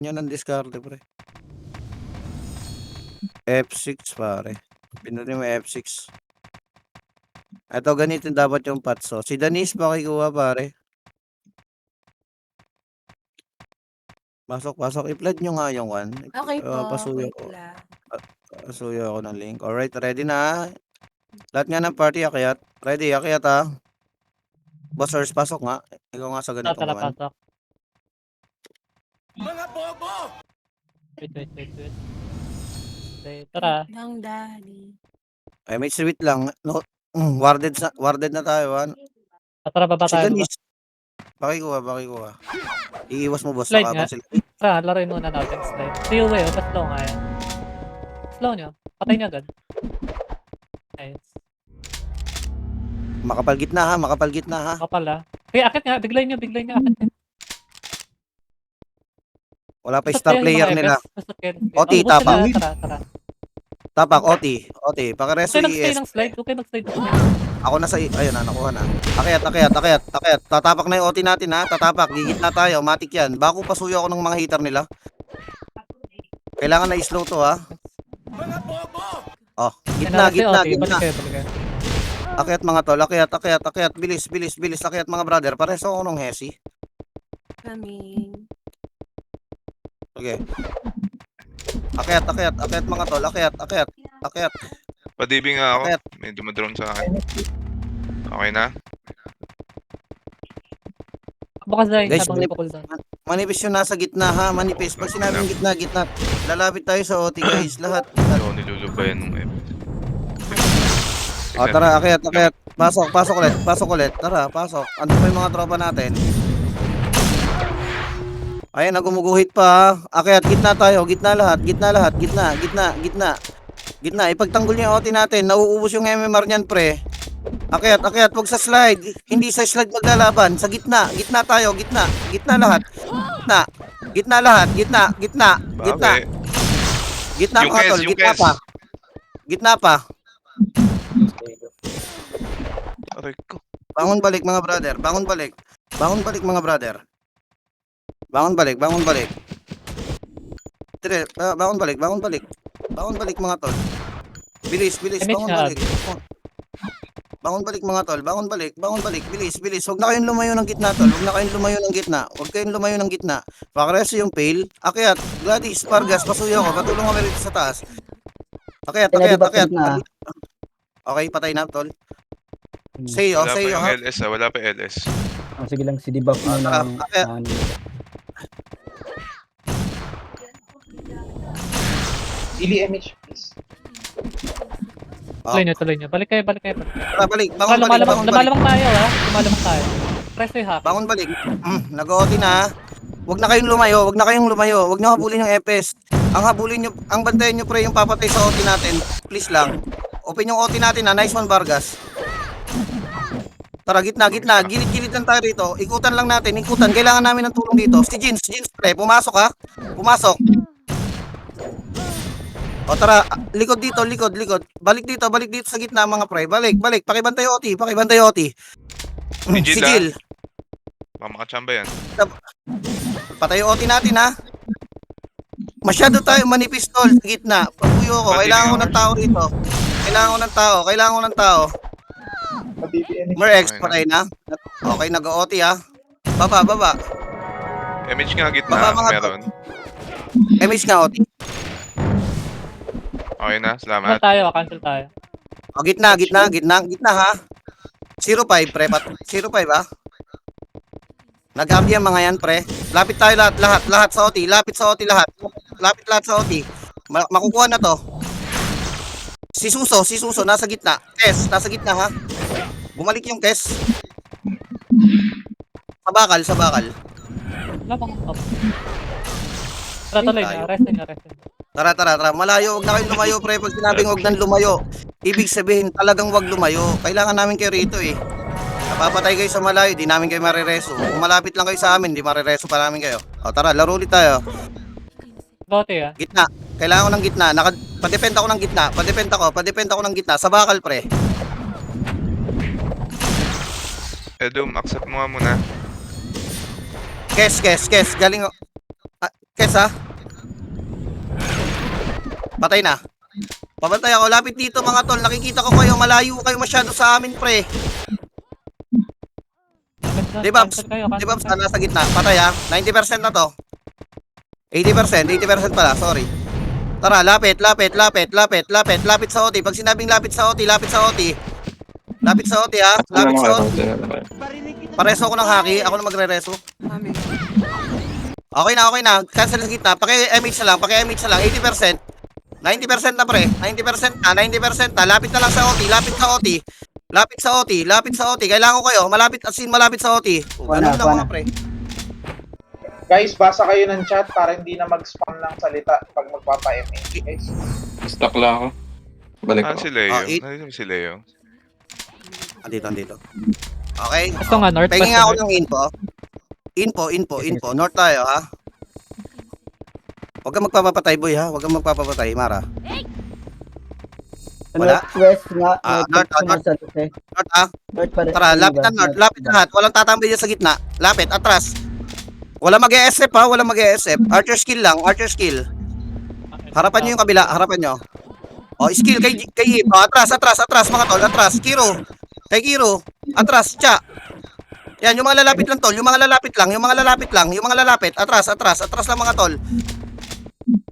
Yan ang diskarte, pre. F6, pare. Pinunin mo F6. Ito, ganito dapat yung patso. Si Danis, pakikuha, pare. Pasok, pasok. I-flood nyo nga yung one. Okay po, Pasuyo wait ko. lang. Pasuyo ako ng link. Alright, ready na. Lahat nga ng party, akyat. Ready, akyat ha. Bossers, pasok nga. Ikaw nga sa ganitong Tara, one. pasok. Mga bobo! Wait. Okay, tara. Lang, daddy. Ay, may sweet lang. No, warded na tayo. Tara, baba Si tayo. Danis. Pakikuha. Iiwas mo, boss. Slide Sa nga. kapang sila. Tara, laruin muna natin slide. See you, way. Ba't slow nga yan? Slow nyo. Patay nyo agad. Nice. Makapal gitna ha. Kapal ah. Okay, akit nga. Biglay nyo. Akit nga. Wala pa Basta star kayo, player mga nila. FS. Basta kayo. Oti, boost tapang. sila. Tara. Tapak, Oti. Pakireso Okay, nag-stay ES. ng slide. Okay, nag-slide. Ako na sa, ayun na, nakuha na. Akyat. Tatapak na yung Oti natin ha. Tatapak, gigit na tayo. Matik yan. Bako pasuyo ako ng mga hitter nila. Kailangan na i-slow to ha. Mga bobo! Oh, Balik gitna. kayo. Akyat mga tol, akyat. Bilis. Akyat mga brother. Pareso ako ng Hesi. Coming. Okay. Akyat mga tol, akyat. Padibing nga ako. Akyat. May dumadrone sa akin. Okay na? Bukas dahil Guys, habang ipukul doon. Manipis yung nasa gitna ha, manipis. Pag sinabing gitna. Lalapit tayo sa OT guys, lahat. Hindi ako nilulubayan ng F. O tara, akyat. Pasok ulit. Tara, pasok. Ano pa yung mga tropa natin? Ayan, nagumuguhit pa. Akyat, gitna tayo. Gitna lahat. Gitna. Ipagtanggol niyo yung OT natin. Nauubos yung MMR niyan, pre. Akyat. Huwag sa slide. Hindi sa slide maglalaban. Sa gitna. Gitna tayo. Gitna lahat. Gitna lahat. Gitna. Bakit? Gitna Yung mga kes, tol. yung Gitna kes. pa. Gitna pa. Aray ko. Bangon balik mga brother. Bangon balik mga brother. Bangon balik. Dire, bangon balik mga tol. Bilis, bangon balik. Bangon balik mga tol, bangon balik. Bilis. Huwag na kayong lumayo ng gitna tol. Huwag kayong lumayo ng gitna. Pakireso yung fail. Akyat, Gladys, Pargas, pasuyo ko. Patulong kami rito sa taas. Akyat. Okay, patay na tol. Say Wala pa ha. yung LS ah. Wala pa LS. Sige lang, si debuff mo tara, ng... akyat. DDMH, please. Tuloy nyo. Balik kayo. Tara, balik. Bangon balik. Lumalamang tayo ha. Lumalamang tayo. Presto yung happy. Bangon balik. Nag-OT na. Huwag na kayong lumayo. Huwag nyo habulin yung FS. Ang bantayan nyo pre yung papatay sa OT natin. Please lang. Open yung OT natin ha. Nice one Vargas. Tara, gitna. Gilid lang tayo rito. Ikutan lang natin. Kailangan namin ng tulong dito. Si Jins pre. Pumasok ha. O tara, likod dito. Balik dito sa gitna mga pre. Balik. Pakibantay OT. Si Jill, Si Jill. Baka makachamba yan. Patay yung OT natin ha. Masyado tayo manipis tol sa gitna. Papuyo ko. Kailangan ko ng tao rito. Kailangan ko ng tao. DDMH. Mer-X patay na. Okay, nag-OT ha. Baba. MH nga gitna. Baba mga Meron. MH nga OT. Okay na. Cancel Salamat. tayo. O gitna ha. 05 pre. 05 ha. Nag-ambi ang mga yan pre. Lapit tayo lahat sa OT. Lapit lahat sa OT. Makukuha na to. Si Suso nasa gitna. Kes, nasa gitna ha. Bumalik yung Kes. Sa bakal. Wala bang top? Tara, tuloy nyo. Restin nyo. Tara. Malayo, huwag na kayong lumayo pre. Pag sinabing huwag nang lumayo, ibig sabihin talagang huwag lumayo. Kailangan namin kayo rito eh. Napapatay kayo sa malayo, di namin kayo marireso. Kung malapit lang kayo sa amin, di marireso pa namin kayo. O tara, laro ulit tayo. Bote ha. Gitna. Kailangan ko ng gitna. Padepend ako ng gitna. Padepend ako ng gitna. Sa bakal pre. Edom, accept mo nga muna. Kes. Galing. Kes ha. Patay na. Pabantay ako. Lapit dito mga tol. Nakikita ko kayo. Malayo kayo masyado sa amin, pre. Debabs. Debabs, nasa gitna. Patay ha. 90% na to. 80%. 80% pala. Sorry. Tara, lapit sa OT. Pag sinabing lapit sa OT, lapit sa OT. Lapit sa OT ha. Lapit sa OT. Pareso ako ng haki. Ako na magre-reso. Coming. Okay na. Cancel sa gitna. Paki-MH na lang. 80%. 90% na pre. 90% na. Lapit na lang sa OT. Lapit sa OT. Kailangan ko kayo. Malapit sa OT. Ganun lang mga pre. Guys, basa kayo ng chat para hindi na mag-spam ng salita pag magpapa-MH, guys. Stuck lang ako. Balik Ah, ako. si Leo. Ah, eight. Nandito si Leo. Andito. Okay. Gusto nga, north Tingin west nga ako na ng info. North tayo ha. Huwag kang magpapatay boy ha. Huwag kang magpapatay, Mara. Wala? Northwest nga. Ah, north, north. sumasagot eh. North ha. North pa rin. Tara, lapit na north. Lapit na lahat. Walang tatambay dyan sa gitna. Lapit, atras. Wala mag-ESF ha. Wala mag-ESF. Archer skill lang. Harapan nyo yung kabila. Harapan nyo. O, skill kay Yip. O, atras mga tol. Atras. Kiro. Kay Kiro. Atras. Cha. Yan, yung mga lalapit lang tol. Yung mga lalapit. Atras lang mga tol.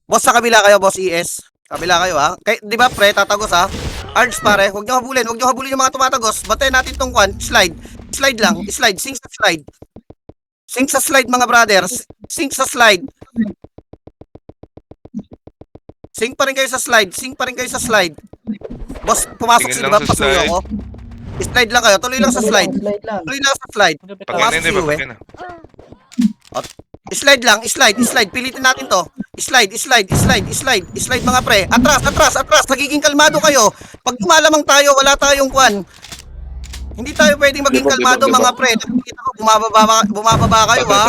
Boss, sa kabila kayo, boss ES. Kabila kayo ha. Di ba pre, tatagos ha. Ards pare, huwag nyo habulin yung mga tumatagos. Bantayan natin tong kwan. Slide lang. Sing sa slide mga brothers. Sing pa rin kayo sa slide. Boss, pumasok Tingin si lang diba? sa Pasuyo slide. ko. Slide lang kayo. Tuloy lang sa slide. Slide lang. Pag Pumasok hindi si ba? Uwe. Pag na. Slide lang. Pilitin natin to. Slide mga pre. Atras. Nagiging kalmado kayo. Pag lumalamang tayo, wala tayong kwan. Hindi tayo pwedeng maging Diba? kalmado mga pre. Nakikita ko, bumababa kayo ha.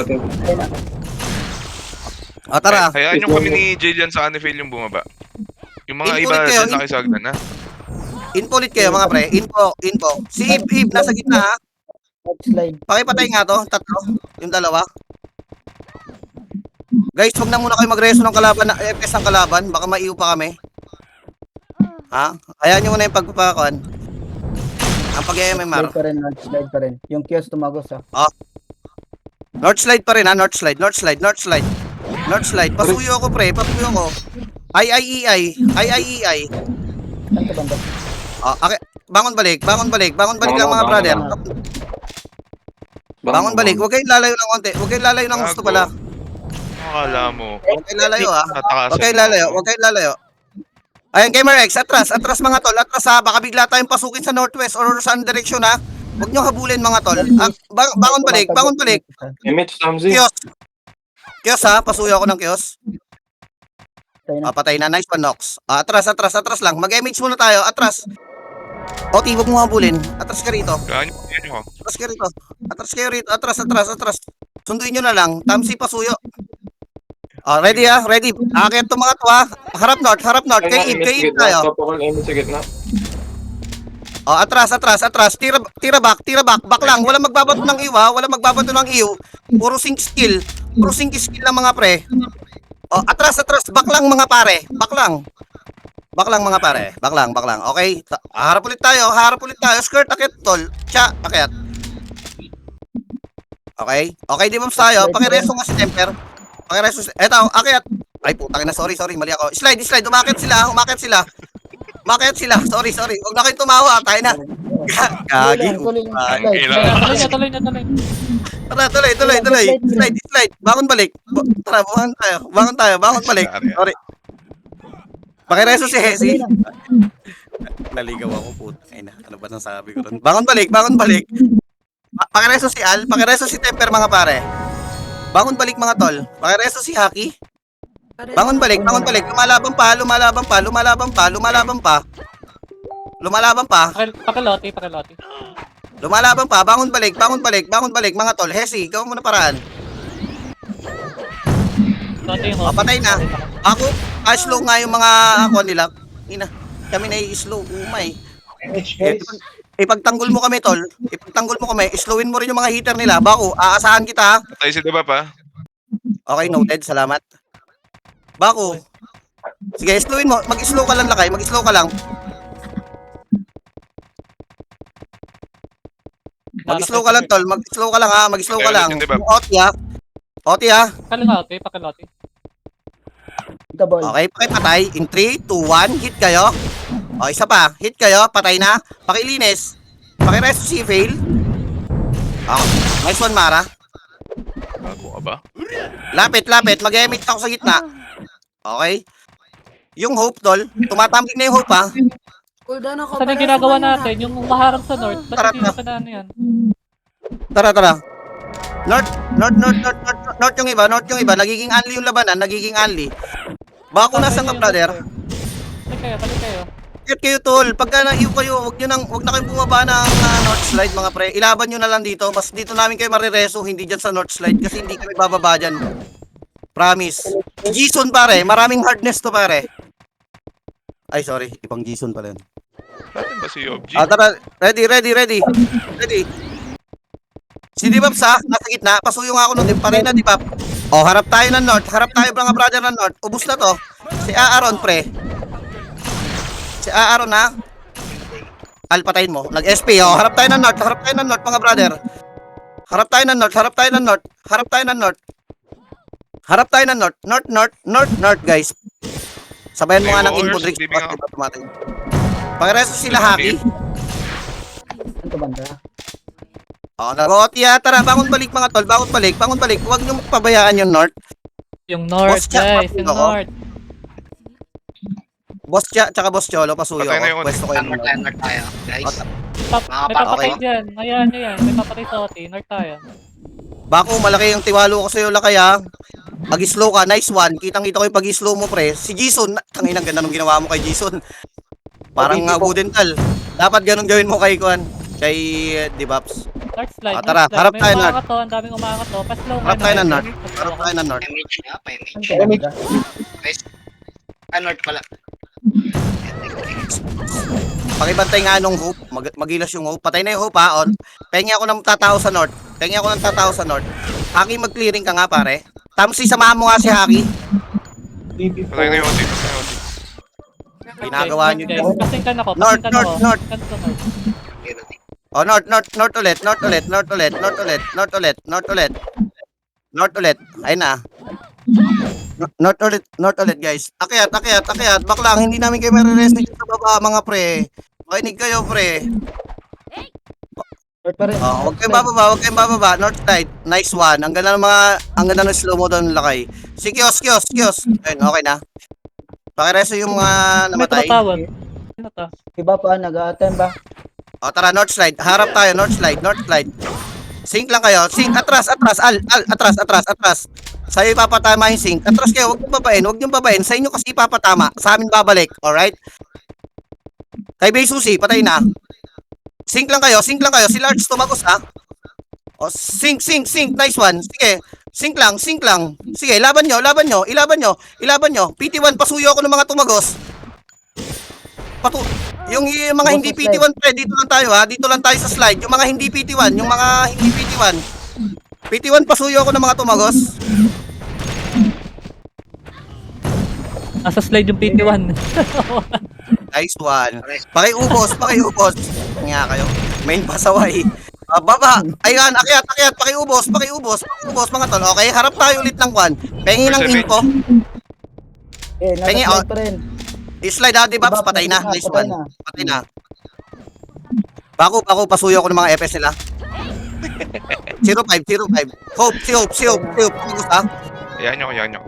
O tara. Hayaan nyo kami ni Jay dyan sa Anifil yung bumaba. Yung mga Input iba kayo, dyan nakisagdan na. Info ulit kayo mga pre. Info. Si Ib, nasa gitna ha. North slide. Pakipatay nga to. Tatlo. Yung dalawa. Guys, wag na muna kayo magreso ng kalaban, FPS ng kalaban. Baka maiu pa kami. Ha? Hayaan nyo muna yung pagpapakuan. Ang pag-MMR. Slide pa rin. Yung kiosk tumagos ha. North slide pa rin ha. North slide. Pasuyo ako pre. IIEI. Saan ka banda? Okay. Bangon balik lang mga brother. Bangon balik. Huwag kayong lalayo ng konti. Huwag kayong lalayo ng gusto pala. Akala mo. Huwag kayong lalayo ha. Tatakasan Huwag kayong lalayo. Ayan, Gamer X, atras mga tol, atras ha, baka bigla tayong pasukin sa northwest or saan direksyon ha. Huwag nyo habulin mga tol. Bangon balik. Image, Samzi. Kios ha, pasuyo ako ng kios. Patay na, nice one, Nox. Atras lang, mag-image muna tayo, atras. Oti, huwag mo habulin, atras ka rito. Kaya nyo ko. Atras. Sunduin nyo na lang, Tamsi pasuyo. Ready ha, ready. Akit to mga to ha. Harap north. Kay Ib tayo. Image sa gitna. Atras. Tira back. Back lang. Walang magbabato ng iyo ha. Puro sync skill lang mga pre. Atras. Back lang mga pare. Back lang. Okay. Harap ulit tayo. Skirt akit tol. Cha akit. Okay, di ba tayo? Pakireso nga si Temper. Eto, akit. Ay putang ina, sorry, mali ako. Slide. Umakit sila. Sorry. Huwag na kayong tumawa, tayo na. Gagi. Tuloy. Tuloy na. Tara, tuloy. Slide. Bangon balik. Tara, bangon tayo. Balik. Sorry. Pakireso si Hesi. Naligaw ako, putang ina. Ano ba nang sabi ko ron? Bangon balik. Pakireso si Al, pakireso si Temper mga pare. Bangon balik mga tol. Pakireso si Haki. Bangon balik. Lumalaban pa. Pakiloti. Lumalaban pa. Bangon balik mga tol. Hesi, ikaw muna paraan. Loti yung Patay na. Ako, slow nga yung mga ako nila. Kami na i-slow. Umay. MH, guys. Ipagtanggol mo kami, tol. Slowin mo rin yung mga hitter nila. Bako, aasahan kita ha. Patay si Diba pa? Okay, noted. Salamat. Bako. Sige, slowin mo. Mag-slow ka lang, Lakay. Mag-slow ka lang. Mag-slow ka lang, tol. Mag-slow ka lang, ha. Mag-slow ka Tayo lang. ulit yun, diba? Yung Oti, ha. Oti, ha. Pakaloti, pakaloti. Ito, ball. Okay, pakipatay. In 3, 2, 1. Hit kayo. O, isa pa. Hit kayo. Patay na. Pakilinis. Pakiresto si fail. Okay. Nice one, Mara. Bago ka ba? Lapit, lapit. Mag-emit ako sa gitna. Okay. Yung hope, tol. Tumatambling na yung hope, ha. Cooldown ako. Saan yung ginagawa natin? Yung maharap sa north. Tara, Ba't hindi pa na ano yan? Tara, tara. North yung iba, north yung iba. Nagiging unli yung labanan, nagiging unli. Bako nasa ka, brother. Balik kayo. Get kayo, tol. Pagka na-iyo kayo, wag na kayong bumaba ng north slide, mga pre. Ilaban nyo na lang dito. Mas dito namin kayo marireso, hindi dyan sa north slide. Kasi hindi kami bababa dyan. Promise. Jason, pare. Maraming hardness to, pare. Ay, sorry. Ibang Jason pala yun. Natin ba si Obji? Tara. Ready. Ready. Si Dibaps, ha? Nasa gitna. Pasuyo nga ako nun. Parin na, Dibap. O, harap tayo ng north. Harap tayo, mga brother ng north. Ubus na to. Si Aaron, pre. Si Aaron, ha? Al, patayin mo. Nag-SP, o. Harap tayo ng north. Harap tayo ng north, mga brother. Harap tayo ng north. Harap tayo ng north. Harap tayo ng north. Harap tayo ng north. North, guys. Sabayan mo nga ng input, Rick. Pakireso sila, Haki. Ito, banda. O, nag-OT, ha? Tara, bangon balik, mga tol. Bangon balik. Huwag nyo pabayaan yung north. Yung north, Boss Jack, guys. Yung ako. north. Boss Cha, tsaka Boss Cholo, pasuyo Patay na ako. yung Pwesto ko yung North north. North tayo, guys. May papatay dyan. Ayan. May papatay sa OT. North tayo. Bako, malaki yung tiwalo ko sa'yo, Lakay, ha? Pag-slow ka, nice one. Kitang-kita ko yung pag-slow mo, pre. Si Jason, tanginang ganda nung ginawa mo kay Jason. Parang budental. Dapat ganun gawin mo kay Kuan. Kay Dibaps. North slide. Ah, tara, north slide. harap May tayo, umangat to. Ang daming umangat to. Pa-slow Harap tayo ng north. Harap tayo ng north. Pa-image nga, pa-image. Ito, banda. Guys. North pala. Pakibantay nga nung hope. Magilas yung hope. Patay na yung hope, ha? On. Pengi ako ng tatao sa north. Haki, mag-clearing ka nga, pare. Tamsi, samahan mo nga si Haki. Patay na yung OT. Ginagawa nyo dyan. Kasingkan ako. North. North. Oh, north ulit. Ayun na. North ulit, guys. Akyat. Baklang, hindi namin kayo mariresto dito sa baba, mga pre. Makinig kayo, pre. North pa rin. Oh, huwag kayong bababa. North side. Nice one. Ang ganda ng slow mo doon, Lakay. Si Kios. Ayun, okay na. Pakireso yung mga May namatay. tumatawag. Ano to? Iba pa, nag-a-attempt ba? O, tara, north slide. Harap tayo, north slide. Sync lang kayo. Sync, atras. Atras. Sa'yo ipapatama yung sync. Atras kayo, huwag niyong babain. Sa inyo kasi ipapatama. Sa amin babalik. Alright? Kay Bay Susi, patay na. Sync lang kayo. Si Large tumagos, ha? O, sync. Nice one. Sige. Sync lang. Sige, ilaban nyo. PT1, pasuyo ako ng mga tumagos. Yung mga hindi PT1, pre, dito lang tayo, ha? Dito lang tayo sa slide. Yung mga hindi PT1, PT1, pasuyo ako ng mga tumagos. Nasa slide yung PT1. Nice one. Pakiubos. Nga kayo. Main pasaway. Baba. Ayan, akyat. Pakiubos, mga tol. Okay, harap tayo ulit ng kwan. Pengi ng info. Nasa Pengi, slide pa rin. I-slide, ha, Dibaps. Patay na. Nice Patay one. na. Patay na. Bako, pasuyo ko ng mga FS nila. 05. Hope. Tumagos, ha? Ayan nyo.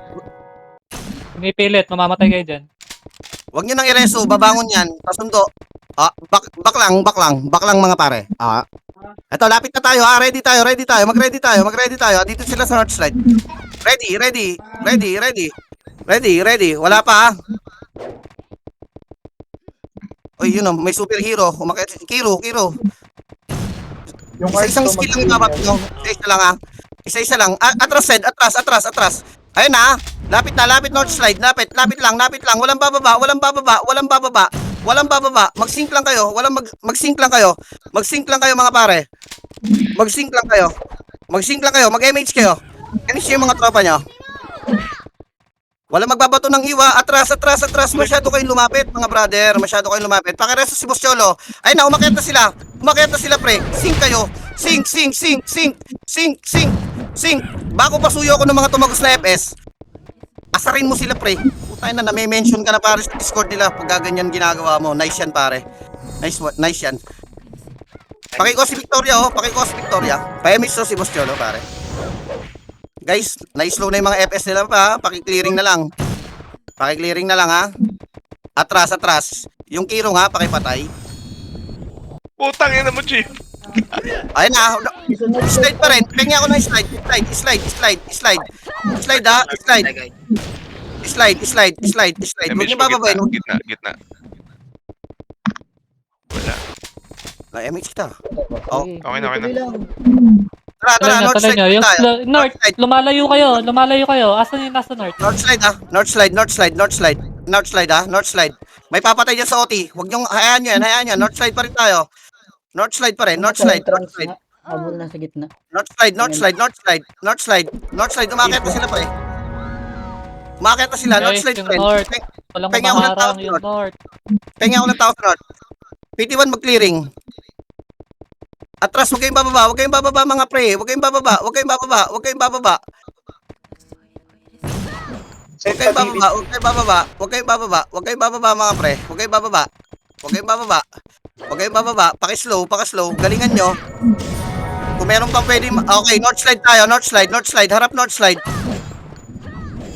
Umipilit. Mamamatay kayo dyan. Huwag nyo nang ireso, babangon yan. Pasundo. Baklang mga pare. Eto, lapit na tayo, ha? Ready tayo. Mag-ready tayo. Dito sila sa north slide. Ready. Wala pa, ha? Uy, yun o, may superhero. Umakit. Kiro. Isang skill lang dapat nyo. Isa lang. Atras. Ayun na. Lapit north slide. Lapit lang. Walang bababa. Mag-sync lang kayo. Mag-sync lang kayo, mga pare. Mag-sync lang kayo. Mag-MH kayo. Finish yung mga tropa nyo. Wala magbabato ng iwa. Atras. Masyado kayong lumapit, mga brother. Masyado kayong lumapit. Pakireso si Boss Cholo. Ay na, umakyat na sila. Umakyat na sila, pre. Sing kayo. Sing. Bago pasuyo ko ng mga tumagos na FS, asarin mo sila, pre. Putay na, name-mention ka na, pare, sa Discord nila pag gaganyan ginagawa mo. Nice yan, pare. Nice yan. Pakiko si Victoria, Pa-MH to si Boss Cholo, pare. Guys, na-slow na yung mga FS nila pa. Paki-clearing na lang, ha. Atras. Yung kirong, ha, pakipatay. Putang ina mo, Chief. Ayun na. Slide pa rin. Pengi ako ng slide. Slide, ha. Slide. Huwag niyo bababayin. Gitna. Wala. Na-MH kita. Oh, Okay na. Tara, north Tuloy slide nyo. Yung tayo. north, lumalayo kayo. Asan yung nasa north? North slide, ha. North slide. May papatay dyan sa OT. Huwag niyong, hayaan nyo yan. North slide pa rin tayo. North slide. Habol na sa gitna. North slide. Umakit na sila, pre. North Guys, slide, yung pre. north. Walang Pengi ako ng tao mamaharang sa yung north. Pengi ako ng tao sa north. PT1 mag-clearing. Atras, huwag kayong bababa, mga pre. Huwag kayong bababa. Set Huwag pa kayong bababa, mga pre. Huwag kayong bababa. Paki-slow. Galingan nyo. Kung meron pa pwede, okay, north slide tayo. North slide.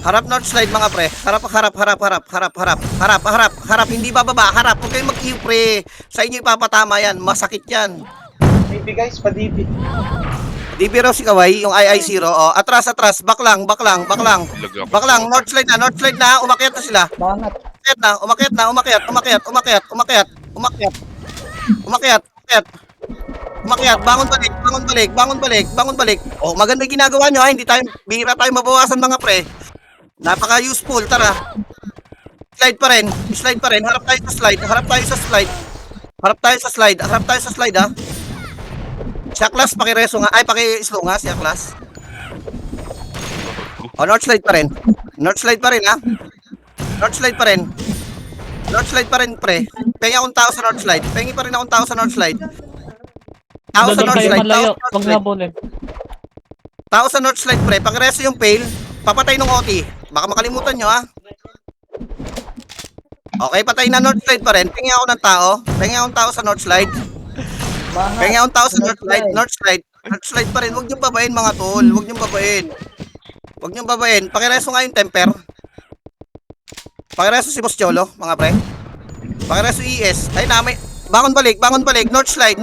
Harap north slide, mga pre. Harap. Hindi bababa. Harap. Huwag kayong mag-iyo, pre. Sa inyo ipapatama yan. Masakit yan. DB guys, pa-DB. DB raw si Kawai, yung II0. Oh, atras. Baklang. North slide na. Umakyat na sila. Bangat. Umakyat. Bangon balik. Oh, maganda ginagawa nyo, ha. Bihira tayo mabawasan, mga pre. Napaka-useful, tara. Slide pa rin. Harap tayo sa slide, ha. Si Aklas, pakireso nga. Ay, paki-slow nga si Aklas. O, north slide pa rin, ha. North slide pa rin, pre. Pengi akong tao sa north slide. Tao sa north slide. Doon kayo malayo. Huwag nga bulin. Tao sa north slide, pre. Pakireso yung fail. Papatay ng OT. Baka makalimutan nyo, ha. Okay, patay na north slide pa rin. Pengi akong tao sa north slide. Bangat. Pengi akong tao sa north slide. North slide pa rin. Huwag niyong babain, mga tol. Huwag niyong babain. Pakireso nga yung temper. Pakireso si Boss Cholo, mga pre. Pakireso ES. Ay na, may... Bangon balik. North slide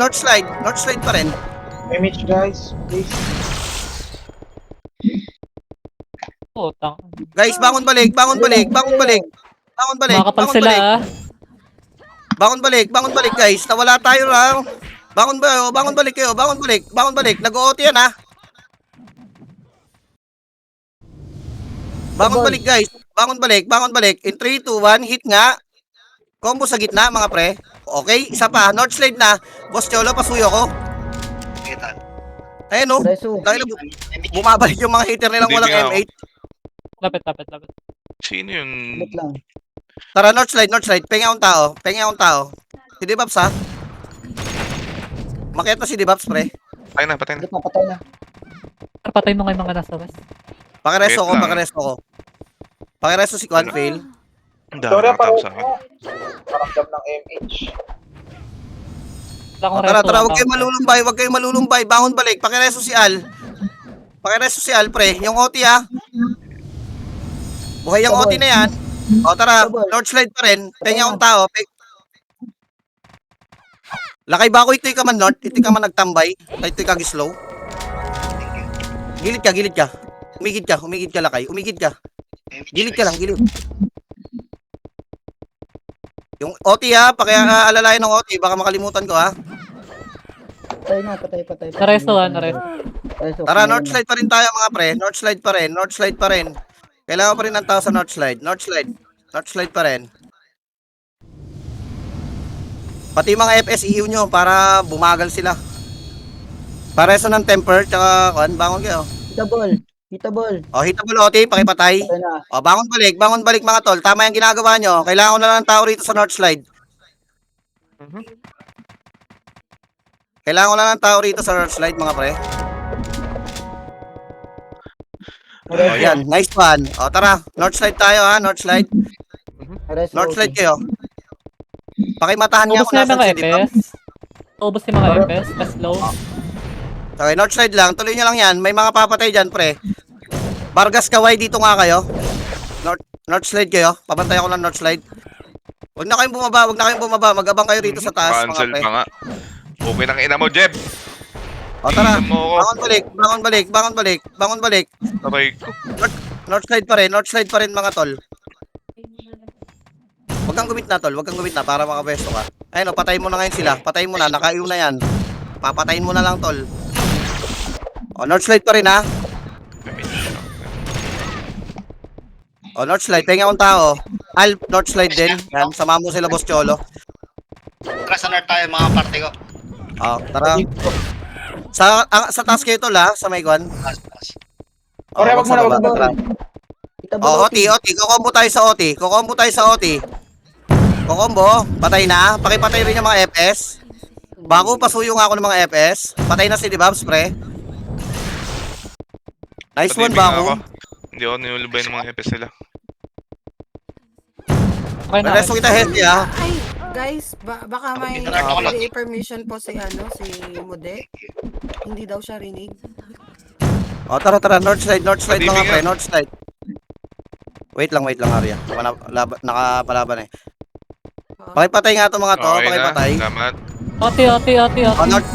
pa rin. MH guys, please. Putang. Guys, bangon balik. Makakapal sila ah. Bangon balik, guys. Nawala tayo lang. Bangon balik kayo. Nag-OT yan, ha. Bangon balik, guys. Bangon balik. In 3, 2, 1, hit nga. Combo sa gitna, mga pre. Okay, isa pa. North slide na. Boss Cholo, pasuyo ko. Kita. Ayun, no. Preso. Dahil bumabalik yung mga hater nilang Hindi walang nga ako. M8. Lapit. Sino yun? Lit lang. Tara, north slide. Pengi akong tao. Si Dibaps, ha. Makiat na si Dibaps, pre. Patay na. Lit na, patay na. Patay mo nga yung mga nasa west. Pakiresto Wait lang. ko. Pakiresto si Quanfail. Ang dami Victoria, ng tao sa pareho akin. mo. Paramdam ng MH. Wala akong Tara, resto, huwag kayong malulumbay. Bangon balik. Pakiresto si Al, pre. Yung OT, ha. Buhay yung OT na yan. O, tara. North slide pa rin. Pengi akong tao. Lakay ba ako ito'y ka man, North? Ito'y ka man nagtambay. Ito'y ka gislow. Gilid ka. Umigid ka, Lakay. Gilid ka lang. Yung OT, ha. Pakialalayan ng OT. Baka makalimutan ko, ha. Patay. Naresto. Preso. Tara, north slide pa rin tayo, mga pre. North slide pa rin. Kailangan pa rin ng tao sa north slide. North slide pa rin. Pati mga FS EU nyo para bumagal sila. Pareso ng temper, tsaka bangon kayo. Hitable. O, hitable OT, pakipatay. Patay na. O, bangon balik mga tol. Tama yung ginagawa nyo. Kailangan ko na lang ng tao rito sa North Slide. Kailangan ko na lang ng tao rito sa North Slide, mga pre. O, yan. Nice one. O, tara. North Slide tayo, ha. North Slide. Rest North Slide OT. kayo. Pakimatahan niya Ubus kung na yung nasan mga si Dipam. FPS. Ubus yung mga FPS. Mas low. Okay, North Slide lang. Tuloy nyo lang yan. May mga papatay dyan, pre. Vargas Kaway, dito nga kayo. North Slide kayo. Pabantay ako ng North Slide. Huwag na kayong bumaba. Mag-abang kayo rito sa taas, mga Cancel pre. pa nga. Okay ng ina mo, Jeb. O, tara. Tingnan mo ako. Bangon balik. Okay. North Slide pa rin, mga tol. Huwag kang gumit na, tol. Para makabesto ka. Ayun, o, patayin mo na ngayon sila. Patayin mo na. Nakaiw na yan. Papatayin mo na lang, tol. O, North Slide pa rin, ha? O, North Slide. Tingnan akong tao. Al, North Slide din. Yan, sama mo sila, Boss Cholo. Tara sa north tayo mga parte ko. O, tara. Sa task kayo, tol, ha? Sa Maygon. O, Ore, wag mo na, wag mo. tara. Hitable O, OT. Kukombo tayo sa OT. Kukombo. Patay na. Pakipatay rin yung mga FS. Bago pasuyo nga ako ng mga FS. Patay na si Dibabs, pre. Nice one, Patibig nga ako. Bago. Hindi ako ninulubay ng mga FPS nila. Okay na. Resto kita healthy, ha? Ay, guys, baka may permission po si Mude. Hindi daw siya rinig. O, tara. North side, mga Patibig pre. nga. North side. Wait lang, Arya. Nakapalaban eh. Pakipatay nga to mga to. Okay na. Pakipatay. Salamat. OT. O, North,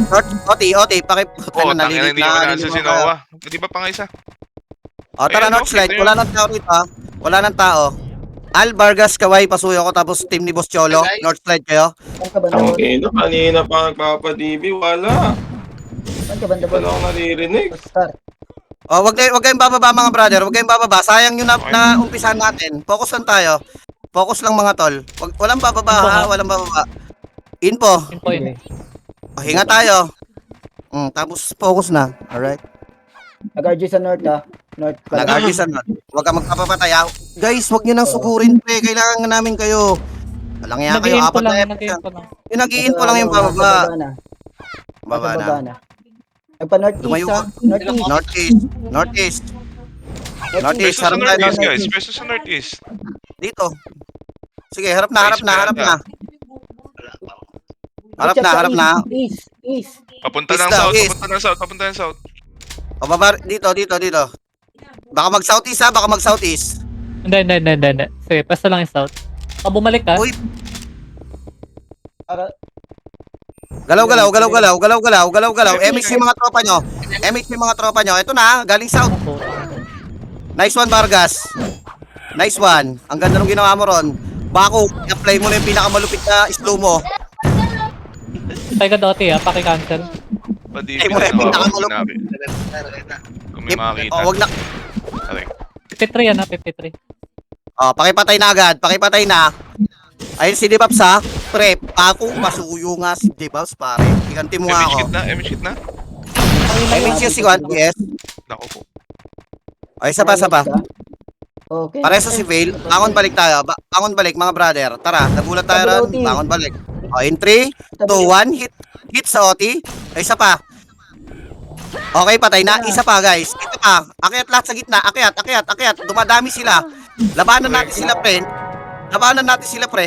OT. Pakipatay Oh, na. tangina, hindi naman nasa si Noah. Di ba pa nga isa? O, tara, Ayun, North slide. okay, Wala nang tao rito, ha? Wala nang tao. Al, Vargas, Kaway, pasuyo ko. Tapos team ni Boss Cholo. Okay. North slide kayo. Saan ka banda? Ang ina, kanina pa nagpapadibi, wala. Saan ka banda? Wala akong naririnig. Start. O, wag kayong bababa, mga brother. Wag kayong bababa. Sayang yung na umpisahan natin. Focus lang tayo. Focus lang, mga tol. Walang bababa, ha? Walang bababa. Info. Yun. O, hinga tayo. Tapos focus na. Alright. Nag-RG sa north ha. North pala. Nag-artisan na. Huwag ka magpapapatay, ha? Guys, wag nyo nang sukurin, pre. Kailangan nga namin kayo. Walang yan kayo. Nag-i-info Apat na lang. FS. Nag-i-info lang. Yung nag-i-info lang yung bababa. Baba na. Nagpa-northeast Lumayo ha. ka. Northeast. Northeast. Pwesto Northeast. sa Harap tayo. Northeast, guys. Pwesto sa Northeast. Dito. Sige, harap na. Wala pa. Harap na. East. Papunta East ng daw, south. east. Papunta ng south. O, baba. Dito. Baka mag-southeast, ha? Baka mag-southeast. Hindi. Sige, pwesto lang yung south. O, bumalik ka. Uy. Para Galaw. MX yung mga tropa nyo. Ito na, galing south. Nice one, Vargas. Nice one. Ang ganda nung ginawa mo ron. Bako, i-apply mo na yung pinakamalupit na slow mo. Patay ka OT ha. Paki-cancel. Padibi Ay, mo, na ako. pinakamalupit. Sinabi. Kung may makakita. O, wag na. Okay. 53 yan ha. 53. O, pakipatay na agad. Pakipatay na. Ayun si Dibabs, ha? Pre, Bako, masuyo nga si Dibabs, pare. Iganti mo nga ako. MH hit na. MX yung si Juan, yes. Nako po. O, isa pa. Okay. Pareso si Vale. Bangon balik tayo. Bangon balik, mga brother. Tara, nagulat tayo ron. Bangon balik. O, in 3, 2, 1, hit sa OT. O, isa pa. Okay, patay na. Isa pa, guys. Ito pa. Akyat lahat sa gitna. Akyat. Dumadami sila. Labanan natin sila, pre.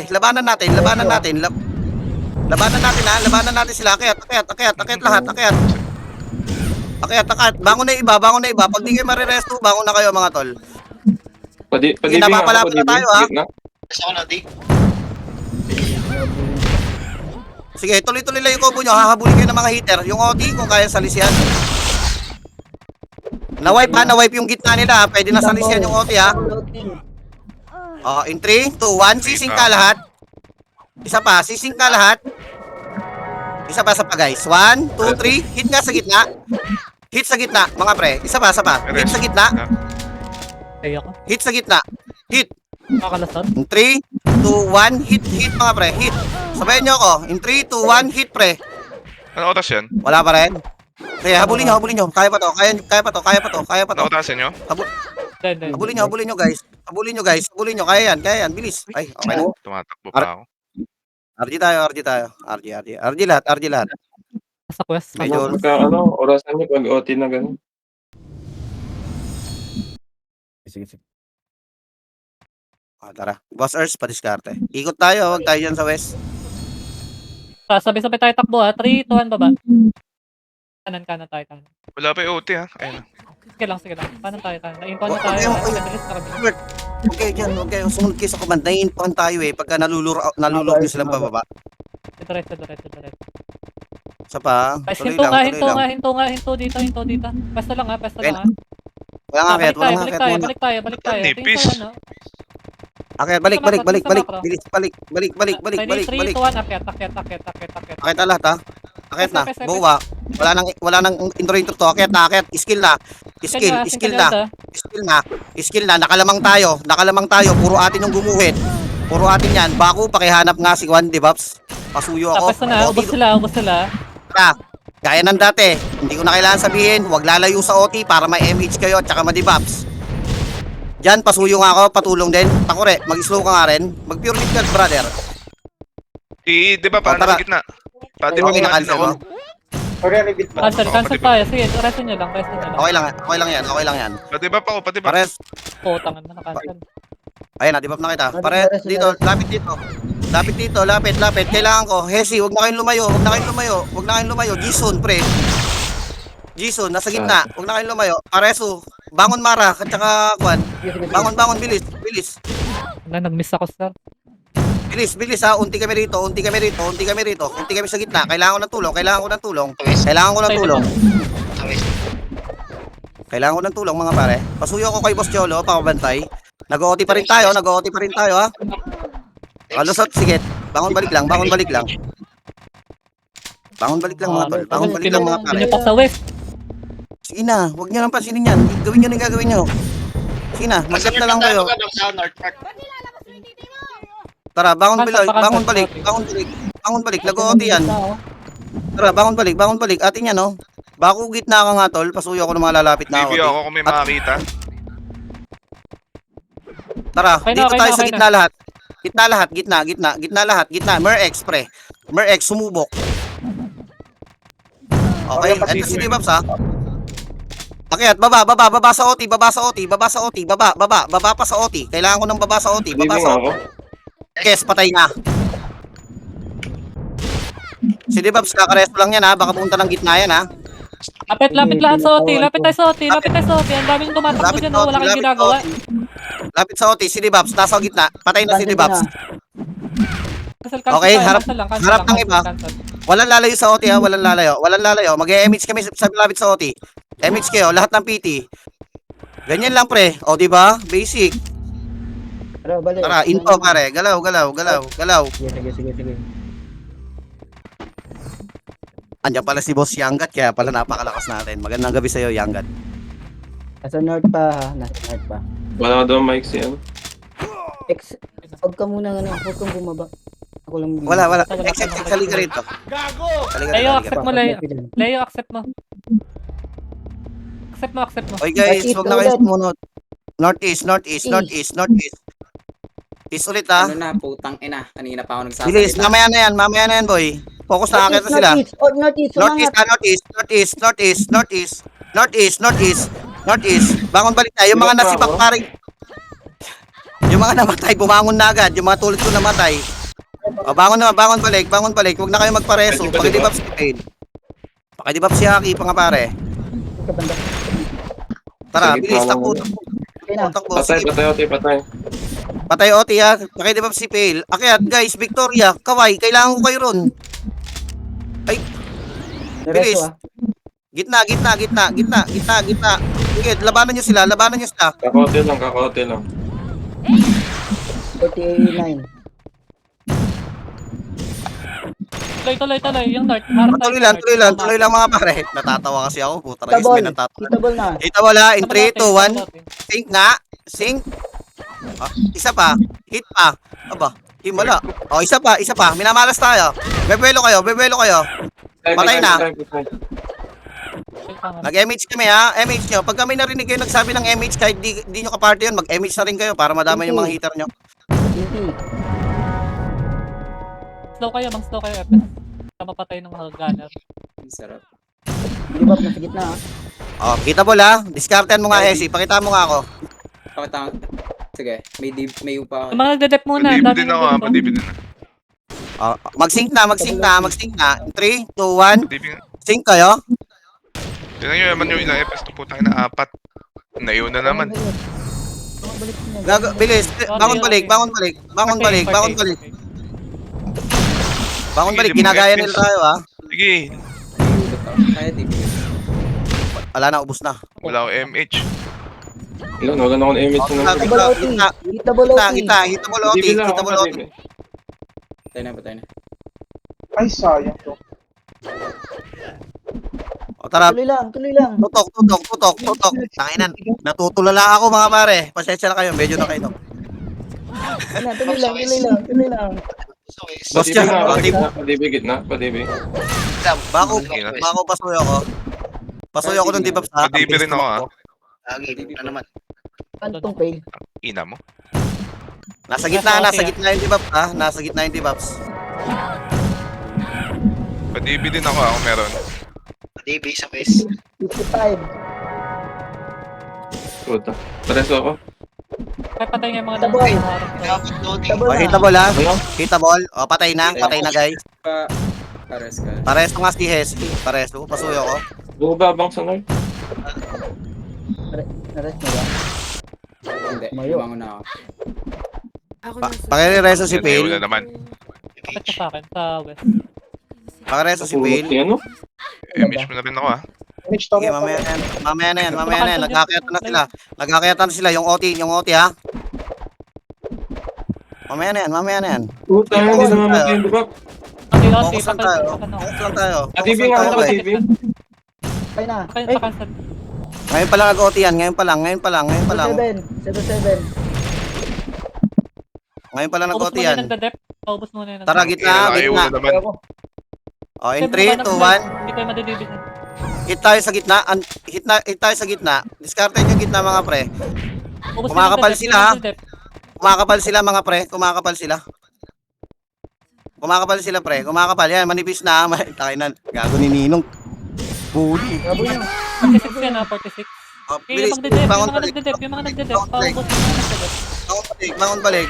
Labanan natin. Labanan natin sila. Akyat lahat. Akyat. Bangon na iba. Pag di kayo mariresto, bangon na kayo, mga tol. Padibi nga napapalaban ako, na tayo, ha? Gitna. Gusto ko na, di. Sige, tuloy-tuloy lang yung combo nyo. Hahabulin kayo ng mga hitter. Yung OT, kung kaya salisihan. Na-wipe yung gitna nila. Pwede na salisihan yung OT, ha? O, in 3, 2, 1. Sising ka lahat. Isa pa, guys. 1, 2, 3. Hit nga sa gitna. Mga pre. Isa pa. Hit sa gitna. Kaya ako. Hit. Kakalasot. In 3, 2, 1. Hit, mga pre. Hit. Sabayan nyo ako. In 3, 2, 1. Hit, pre. Ano oras yan? Wala pa rin. Kaya habulin nyo. Kaya pa to. Kaya pa to. Nakutasan nyo? Hindi. Habulin nyo, guys. Habulin nyo. Kaya yan. Bilis. Ay, okay na. Tumatakbo pa ako. RG tayo. RG lahat. Sa quest. Medyo- Pagka orasan niyo pag OT na gano'n. Sige. Tara. Boss Earth, padiskarte. Ikot tayo, huwag tayo dyan sa west. Sabay-sabay tayo takbo ha. 3, 2, 1, baba. Kanan tayo. Wala pa yung OT ha. Ayun. Sige lang. Kanan tayo. Na-info na tayo. Okay. Mabilis na kabilis. Huwag kayo sumunod kayo sa command. Naiinpuan tayo pagka nalulur nyo silang pababa. Diretso. Isa pa. Guys, Tuloy hinto lang. nga. Hinto dito. Pwesto lang ha. Walang akit. Balik tayo. Akit, Tingin ko, balik. Sama, Bilis, balik. 3, 2, 1, akyat. Akit na lahat ha. Akit na. Pwes. Buwa. Wala nang intro to. Akit na. Skill na. Skill na. Nakalamang tayo. Puro atin yung gumuhit. Puro atin yan. Baku, pakihanap nga si Juan, di Baps? Pasuyo ako. Pwesto na. Ubos sila. Tara. Gaya ng dati. Hindi ko na kailangan sabihin. Huwag lalayo sa OT para may MH kayo at saka madibaps. Diyan, pasuyo nga ako. Patulong din. Takore, mag-slow ka nga rin. Mag-pure lead ka, brother. Di ba paano tara. sa gitna? Pati ba Okay na, nga cancel ako? mo. Sorry, repeat mo. Cancel tayo. Sige, resto nyo lang. Okay lang yan. Pati ba pa ako? Pati ba? Pares. Tangan na na-cancel. Ayun, na-debap na kita. Pares, dito. Lapit dito. Kailangan ko. Hesi, huwag na kayong lumayo. Jason, pre. Jason, nasa gitna. Huwag na kayong lumayo. Pareso. Bangon Mara. At saka, Juan. Bangon. Bilis. Nag-miss ako, sir. Bilis ha. Unti kami rito. Unti kami sa gitna. Kailangan ko ng tulong. Kailangan ko ng tulong mga pare. Pasuyo ko kay Boss Cholo, pakabantay. Nag-OT pa rin tayo ha. Kalusot, sige. Bangon balik lang mga tol. Bangon balik lang mga pare. Pinipak sa west. Sige na, huwag niyo lang pansinin yan. Gawin niyo na yung gagawin niyo. Sige na, mag-left na lang kayo. Tara, bangon balik. Nag-OT yan. Tara, bangon balik. Atin yan, no? Baku gitna ka nga, tol. Pasuyo ko ng mga lalapit na Review ako kung may makakita. Tara, Okay na, dito okay tayo na, sa okay gitna lahat. Gitna. Mer-X, sumubok. Okay, eto si Dibaps ha. Akyat, baba sa OT. Baba pa sa OT. Kailangan ko ng baba sa OT. Kes, patay na. Si Dibaps, kakaresto lang yan ha. Baka punta ng gitna yan ha. Lapit lahat sa OT. Lapit tayo sa OT. Ang daming tumatakbo dyan. Wala kang ginagawa. Lapit sa OT, si Dibaps, nasa gitna. Patay na si Dibaps. Cancel Okay, tayo, harap cancel lang, ng iba. cancel. Walang lalayo sa OT ha, walang lalayo. Mag-MH kami sa lapit sa OT. MH kayo, lahat ng PT. Ganyan lang pre. O di ba? Basic. Tara, info pare. Galaw. Sige. Andiyan pala si Boss Yangat, kaya pala napakalakas natin. Magandang gabi sa'yo, Yangat. Nasa north pa. Wala daw mic siya. Huwag ka muna huwag kang bumaba. Ako lang. Wala. Except, halika rito. Gago! Leo, accept mo, Leo, accept mo. Accept mo. Oy guys, huwag na kayo sumunod. Northeast. East ulit ha. Ano na, putang ina. Kanina pa ako nagsasalita. Bilis, mamaya na yan boy. Focus na akit na sila. Northeast. Bangon balik tayo. Yung mga nasibak paring. Yung mga namatay, bumangon na agad. Yung mga tulad ko namatay. O, bangon balik. Huwag na kayo magpareso. Pakidibap si Pain. Pakidibap si Haki, mga pare. Tara, bilis, takbo. Patay. Patay OT ha. Pakidibap si Pail. Akyat, guys, Victoria, Kaway, kailangan ko kayo ron. Ay, bilis. Gitna. Sige, labanan nyo sila. Kakote lang. 49. Tuloy. Yung north. Harap tayo sa Tuloy north. lang mga pare. Natatawa kasi ako. Puta rin, may natatawa. Kitable na. Kita wala, in 3, 2, 1. Sync. Isa pa. Hit pa. Aba, wala. O, isa pa. Minamalas tayo. Bebuelo kayo. Patay na. Nag-MH kami ha, MH nyo. Pag kami narinig kayo nagsabi ng MH, kahit di nyo ka-party yun, mag-MH na rin kayo para madama yung mga hitter nyo. Hindi. Slow kayo, slow kayo, FS. Sa mapatay ng mga gunner. Sarap. Di ba, nasa gitna ah. Oh, kita mo la, discartean mo nga Hesi, pakita mo nga ako. Pakita. Sige, may upa Yung ako. mga nagde-dep muna. Padibid Dami din ako ha, padibid din. Oh, mag-sync na. 3, 2, 1, Padibid. sync kayo. Tingnan nyo naman yung ilang FPS to putang na 4. Naiuna naman. Balik niya. Bilis, bangon balik. Bangon balik, ginagaya nila tayo ha. Sige, Kaya di. Wala na, ubos na. wala ako MH. Wala na akong image na. Kita baloti. Kita mo loti, Hindi na kita ako mo loti. kadibig. Patay na. Ay, sayang to. O tara, Tuloy lang. tutok. Tanginan, natutulala ako mga pare. Pasensya na kayo, medyo na kayo. Tuloy lang. Boss Padibig dyan, na, padibig na, padibig. bako pasuyo ko. Pasuyo ko ng dibab sa Padibid rin ako ha. Lagi, ano naman. Ano tong fail? Ina mo. Nasa gitna yung dibab ha. Nasa gitna yung dibabs. Padibid din ako ha kung meron. DB sa face. 55. Puta. Pareso ako. Kaya patay nga yung mga Taboy. Dapat loading. O, hita ball ha. Hita ball. O, patay na guys. Pares ka. Pareso nga si Hesi. Pareso, pasuyo ko. Bumabang sa North. Nares na ba? Hindi, Mayo. lumangon na ako. Ako Pa nasa... pakireso si Naiuna Phil. naman. Kapit ka sa akin, sa west. Pakireso si Pulot Phil. niya, no? MH mo na rin ako ha. Image to Sige, mamaya na yan. Nagkakayatan na sila. Yung OT ha. Mamaya na yan. Puta, hindi na mamatay yung dubak. Focus lang tayo. Kadibig nga ako, Focus lang tayo. kadibig. Patay na. Pakay pa cancel. Ngayon pa lang nag-OT yan. Ngayon pa lang. 7. Ngayon pa lang Paubos nag-OT muna yan. yung nagde-dep. Paubos muna yung Tara, nagde-dep. gitna. Naiuna naman. O, in 3, 2, 1. Hindi kayo madidibig. Hit tayo sa gitna. Hit tayo sa gitna. Discarded yung gitna mga pre. Paubos na yung Kumakapal nagde-dep, sila, yung ha? nagde-dep. Kumakapal sila mga pre. Kumakapal yan. Manipis na. Takinan. Gago ni Ninong. Bully. Gabo niya. 46 yan ha, 46. Oh, Okay, bilis. yung mga nagde-dep, Bangon yung mga balik. nagde-dep, Bangon balik. paubos yung mga nagde-dep.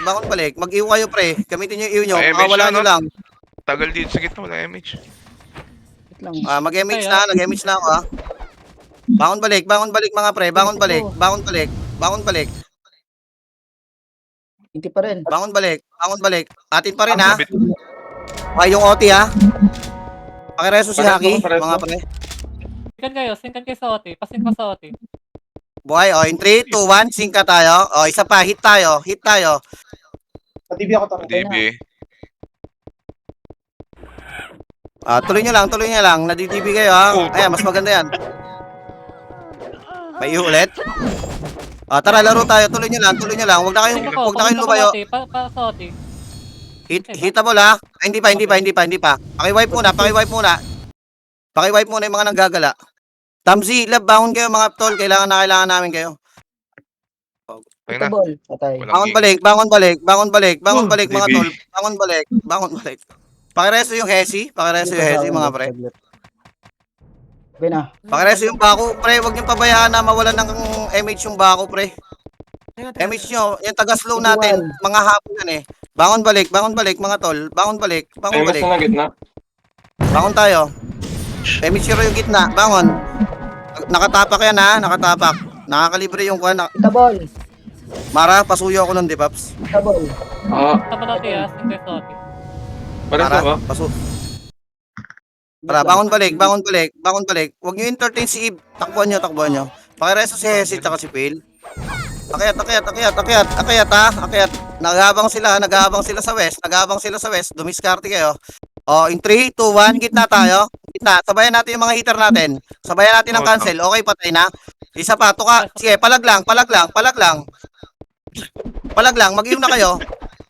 Bangon balik. Mag-iw kayo pre. Gamitin nyo yung iw nyo. Ay, Wala MH nyo na, no? lang. Tagal dito sa gitna, wala MH. Wait lang. Mag-MH na. Nag-MH na ako ha. Bangon balik mga pre. Bangon balik. Hindi pa rin. Bangon balik. Atin pa rin ha. Kapit. Okay, yung OT ha. Pakireso si Pareso, Haki, pareso. mga pre. Sinkan kayo sa OT, pasing pa sa OT. Buhay, in 3, 2, 1, sync ka tayo. Isa pa, hit tayo. Padibi ako tara. DB. Tuloy nyo lang. Nadidibig kayo ha. Oh. Ayan, mas maganda yan. May ulit. Tara, laro tayo. Tuloy nyo lang. Huwag na kayong lumayo. Pa sa OT. Hitable ha. Ay, hindi pa. Paki-wipe muna. Paki-wipe muna yung mga nanggagala. Tamzi, lab, bangon kayo mga tol. Kailangan namin kayo. Tayo na. Ball. Patay. Walang Bangon balik mga DB. tol. Bangon balik. Pakireso yung Hesi, mga pre. Okay na. Pakireso yung bako, pre. Huwag niyong pabayaan na mawalan ng MH yung bako, pre. MH nyo, yung taga-slow natin, mga hapon yan eh. Bangon balik mga tol. Bangon balik. Image na gitna. Bangon tayo. MH zero yung gitna, bangon. Nakatapak yan ha, Nakakalibre yung kuha. Kita ball. Mara, pasuyo ako ng depaps. Kita ball. Tama natin ha, sinkan sa OT. Pareso ako. Tara, bangon balik. Huwag nyo entertain si Eve. Takbuhan nyo. Pakireso si Hesi tsaka si Phil. Akyat ha. Nag-aabang sila sa west. Dumiskarte kayo. In 3, 2, 1, gitna tayo. Sabayan natin yung mga hitter natin. Sabayan natin ang cancel. Okay, patay na. Isa pa, tuka. Sige, palag lang. Mag-iw na kayo.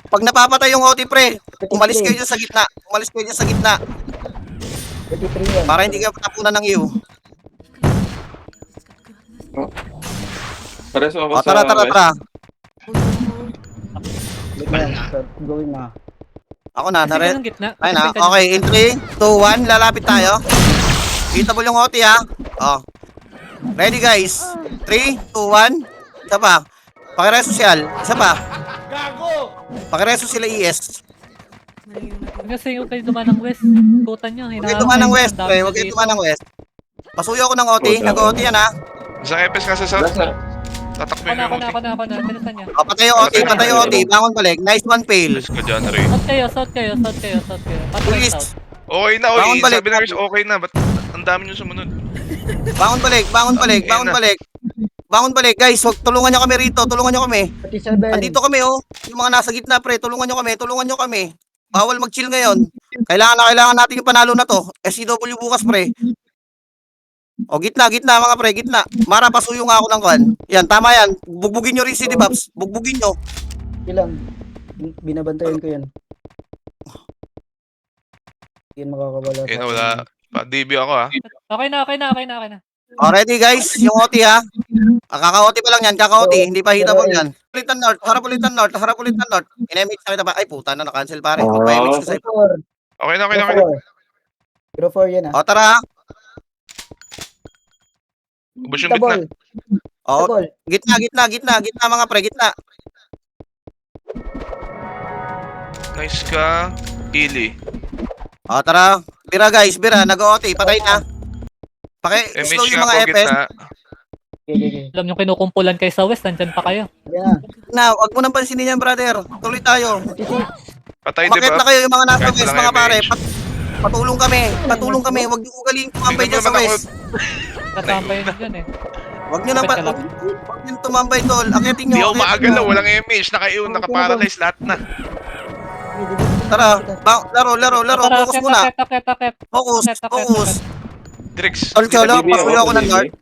Pag napapatay yung OT pre, umalis kayo dyan sa gitna. 33 yan. Para hindi kayo tapunan ng iw. Pares ako O, sa tara, tara, west. tara. Wait na yan. Start going na. Ako na, Kasi nare. ka ng gitna. Ayun na. Kasi ka Okay, in 3, 2, 1, lalapit tayo. Hitable yung OT ha. Oh. Ready guys? 3, 2, 1. Isa pa. Pakire social. Isa pa. Gago! Pakire social ES. Mali yung natin. Kasi yung kayo dumaan ng west. Kutan nyo. Huwag kayo dumaan ng west, pre. Huwag kayo dumaan ng west. Pasuyo ako ng OT. Nag-OT yan ha. Sa EPS nga sa south. Nasa, Tatakbo Ako yung na. OT. Bilisan nyo. O, patay yung OT. Patay yung OT. Bangon balik. Nice one fail. Let's go dyan, Ray. South kayo. Patay Please. south. Okay na, Bangon oy. balik. Sabi na guys, okay na. Ba't ang dami nyo sumunod? Bangon balik. Bangon balik. Bangon balik. Bangon balik. Guys, wag, tulungan nyo kami rito. Tulungan nyo kami. 37. Andito kami oh. Yung mga nasa gitna pre. Tulungan nyo kami. Tulungan nyo kami. Bawal mag-chill ngayon. Kailangan natin yung panalo na to. SCW bukas pre. O gitna mga pre, gitna. Mara, pasuyo nga ako ng kwan. Yan, tama yan. Bugbugin nyo rin si Dibaps. Bugbugin nyo. Ilang. Binabantayan ko yan. Yan makakawala Okay na, wala. Pa-DB ako ha. Okay na. O ready guys, yung OT ha. Kaka-OT pa lang yan, kaka-OT. Hindi pa hitable yan. Pulitan north, harap ulitan north. In-MH na kita pa. Ay puta na, na-cancel pare. Magpa-MH ko sa'yo. 4. Okay na. 04 yan ah. O tara. Ubus yung gitna. Double. O, Double. gitna mga pre, gitna. Nice ka. Ili. O tara. Bira guys, bira. Nag-OT, patay na. Slow MH yung nga mga po FS. gitna. Okay. Alam nyo kinukumpulan kayo sa west. Nandyan pa kayo. Yan na. Na, wag mo nang pansinin yan brother. Tuloy tayo. 36. Patay Umakit diba? na kayo yung mga nasa Kahit west walang mga pare. MH. Patulong kami. Huwag niyo ugaling tumambay Hindi dyan sa naman ako. west. Katambay na dyan eh. Huwag niyo tumambay tol. Akitin Hindi niyo. ako maagalaw. Walang MH. Naka-paralyze lahat na. Tara. Laro. Focus muna. Akit. Focus. Drix. Tol Cholo, DB pasuyo ako ng DB. north.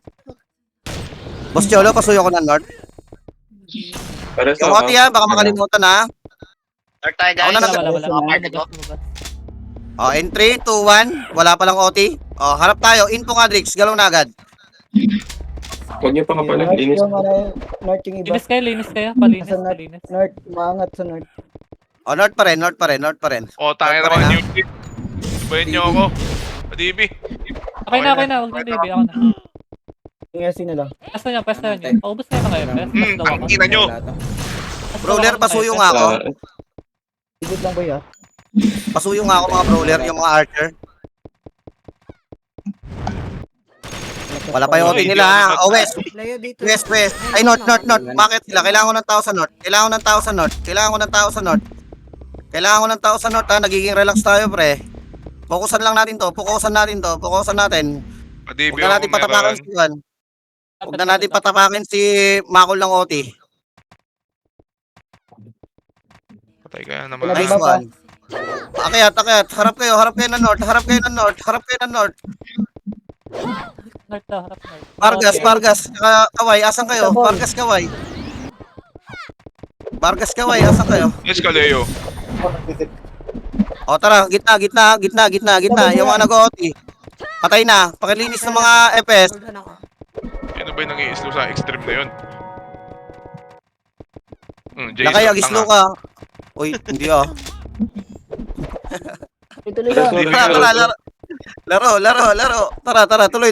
Boss Cholo, pasuyo ako ng north. Pares Yung ako. OT ha, baka makalimutan ha. Start tayo Ako guys. na Wala. Apartment ko. O, in 3, 2, 1. Wala palang OT. O, harap tayo. In po nga, Drix. Galaw na agad. Huwag niyo pa kapalag. North Linis. yung north yung iba. Linis kayo. Palinis. Nasa north. North. Maangat sa north. O, north pa rin. O, tayo North pa rin, naman yung tip. Ibayin nyo ako. DB. Okay na. Huwag na DB. Ako na. Yung SC na lang. Pesta nyo. Paubos na kayo. Ang ina nyo. Brawler, pasuyo nga ako. Ibig lang boy ah. Pasuyo nga ako mga brawler, yung mga archer. Wala pa yung OT nila ha. O, west. Layo dito. West. Ay, north. Bakit sila? Kailangan ko ng tao sa north. Kailangan ko ng tao sa north ha. Nagiging relax tayo pre. Fokusan natin to. Fokusan natin. Pa-DB Huwag na natin ako patapakan meron. si Juan. Huwag na natin patapakin si Makol ng OT. Patay ka naman. Wala Nice ba pa? one. Akyat. Harap kayo ng north. North to. Harap north. Vargas. Kaway, asan kayo? Vargas, Kaway, asan kayo? Yes, Kaleo. O tara, gitna. Yung mga nag-OT. Patay na. Pakilinis ng mga FS. Hold on ako. Sino ba yung nang-i-slow sa extreme na yun? Jason, Nakayag, slow ka. Uy, hindi ah. Ituloy Pares lang. ako. Laro. Tara, tuloy.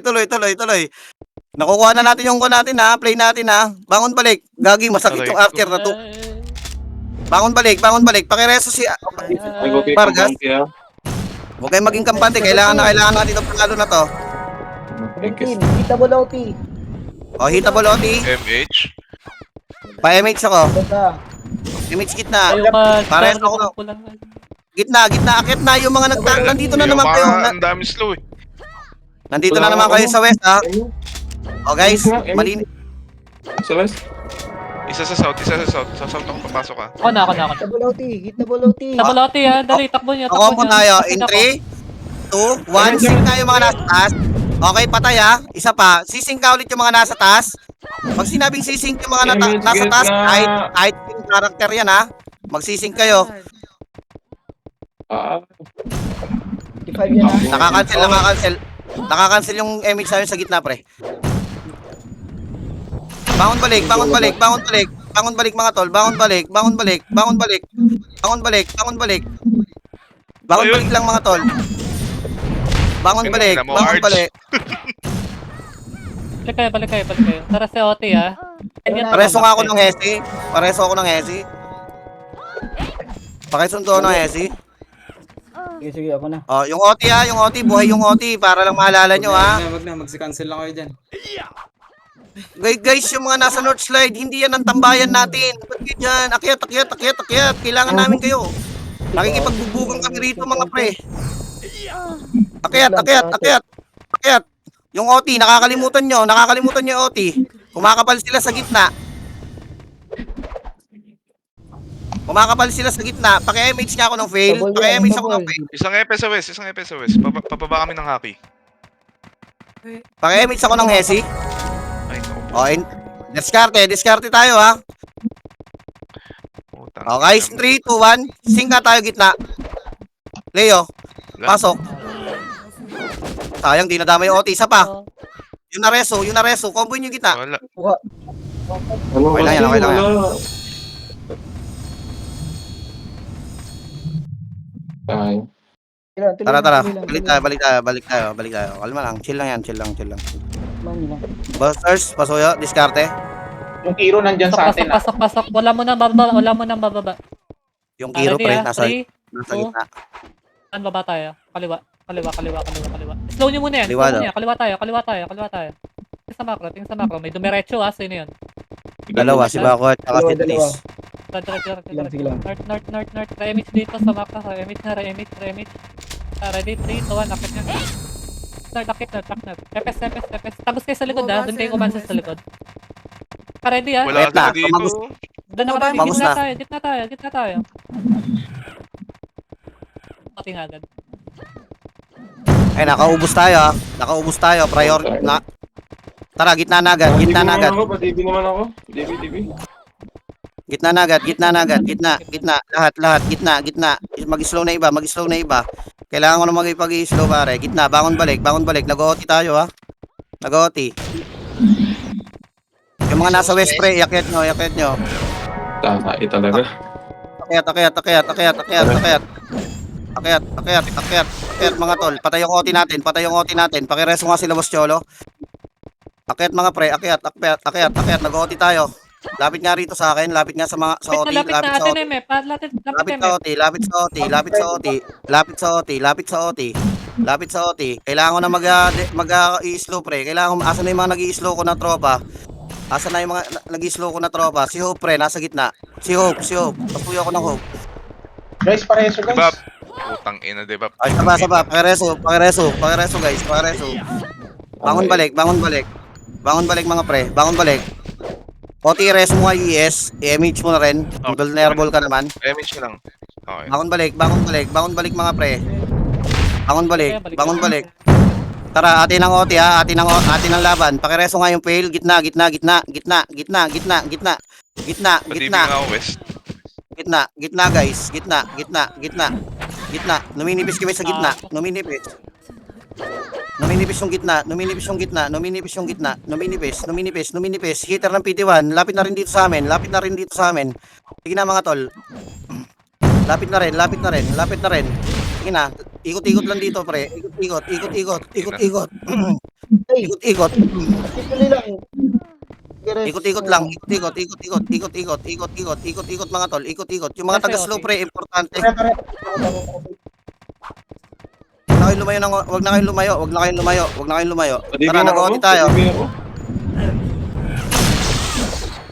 Nakukuha na natin yung natin ha. Play natin ha. Bangon balik. Gagi, masakit yung after na to. Bangon balik. Pakireso si... Ay, okay. Vargas. Kampante, ah. Huwag kayong maging kampante. Kailangan natin itong panalo na to. Thank you. 17. Hitable OT. O, hitable OT. MH. Pa-MH ako. Basta. MH gitna. Ayaw ka. Pares ako. Gitna. Akit na yung mga nandito na naman kayo. Ang dami slow eh. Nandito na naman kayo sa west ha. O guys, malinis. Sa west? Isa sa south. Sa south ako papasok ha. Ako na. Hitable OT. Hitable OT. Tabalote ha. Dali, takbo nyo. Ako mo tayo. In 3, 2, 1. Sing tayo mga nasa taas. Okay, patay ha. Isa pa. Sising ka ulit yung mga nasa taas. Pag sinabing sising yung mga nasa taas, kahit yung character yan ha. Magsising kayo. Ah, 55 yan ah. Nakakancel yung image namin sa gitna pre. Bangon balik, bangon balik, bangon balik. Bangon balik mga tol, bangon balik, bangon balik, bangon balik. Bangon balik, bangon balik. Bangon Ayun. balik lang mga tol. Bangon Ayun, balik, tingnan mo, bangon Arch. balik. Balik kayo. Tara si OT ah. Pareso nga ako ng Hesi. Pareso ako ng Hesi. Pakisundo ng Hesi. Sige, sige, ako na. Oh, yung OT ha, yung OT, buhay yung OT para lang maalala nyo ha. Wag na, magsi-cancel lang kayo dyan. Guys, yung mga nasa North Slide, hindi yan ang tambayan natin. Ba't yun yan? Akyat. Kailangan namin kayo. Nakikipagbubugan kami rito mga pre. Akyat. Yung OT, nakakalimutan nyo yung OT. Kumakapal sila sa gitna. Paki-MH nga ako ng fail. Paki-MH ako ng fail. Isang EPS sa west. Pababa kami ng hockey. Paki-MH ako ng Hesi. Ay, no. O, diskarte tayo ha. Putang O guys, 3, 2, 1. Sing ka tayo gitna. Leo, pasok. Sayang, di nadama yung OT. Isa pa. Yung nareso. Combo yung gitna. Wala. Ano Okay lang yan, kasi, okay lang yan. wala. Ay. Tara. Balik tayo. Kalma lang. Chill lang. Busters, pasuyo, diskarte. Yung Kiro nandyan sa atin. Pasok. Wala mo nang bababa. Yung Kiro pre, nasa Three, gitna. saan baba tayo? Kaliwa. Slow nyo muna yan. Kaliwa daw. Kaliwa tayo. Tingin sa macro. May dumiretso ha. Sino yun? Dalawa, si Bako at saka si Denise. Sige lang. North. Remix dito sa macro. Remix. Ready? 3, 2, 1. Akit nyo. Akit. Epes. Tagos kayo sa likod ha. Doon kayo kumansa sa likod. Ready ha. Wala Wait na, kasi dito. tumagus. Doon ako tayo. Magus na. Gitna tayo. Pati nga agad. Ay, nakaubos tayo. Tara, gitna na agad. Pati naman ako. DB. Gitna na agad. Lahat, gitna. Mag-slow na iba. Kailangan ko na mag-ipag-i-slow pare. Gitna, bangon balik. Nag-OT tayo ha. Yung mga nasa west pre, iakyat nyo. Tatay talaga. Akyat mga tol. Patay yung OT natin. Pakireso nga sila Boss Cholo. Akyat mga pre, akyat. Nag-OT tayo. Lapit nga rito sa akin, lapit nga sa OT, Lapit na atin eh. Lapit sa OT. Kailangan ko na mag-i-slow pre. Asa na yung mga nag-i-slow ko na tropa? Si Hope pre, nasa gitna. Si Hope. Papuyo ko ng Hope. Guys, pareso guys. Bab. Putang ina, diba? Ay, saba. Pakireso guys. Bangon balik mga pre. OT reso mo ay ES, i-MH mo na rin. Vulnerable ka naman. Damage lang. Okay. Bangon balik mga pre. Bangon balik. Tara, atin ang OT ha, atin ang laban. Pakireso nga yung fail, gitna. Pati nga west. Gitna guys, gitna. Numinipis kami sa gitna, numinipis yung gitna. Hitter ng PT1, lapit na rin dito sa amin. Sige na mga tol. Lapit na rin. Sige na, ikot-ikot lang dito pre. Ikot. Ikot-ikot mga tol. Ikot. Yung mga taga-slow pre, importante. Wag na kayong lumayo. Tara, nag-OT tayo.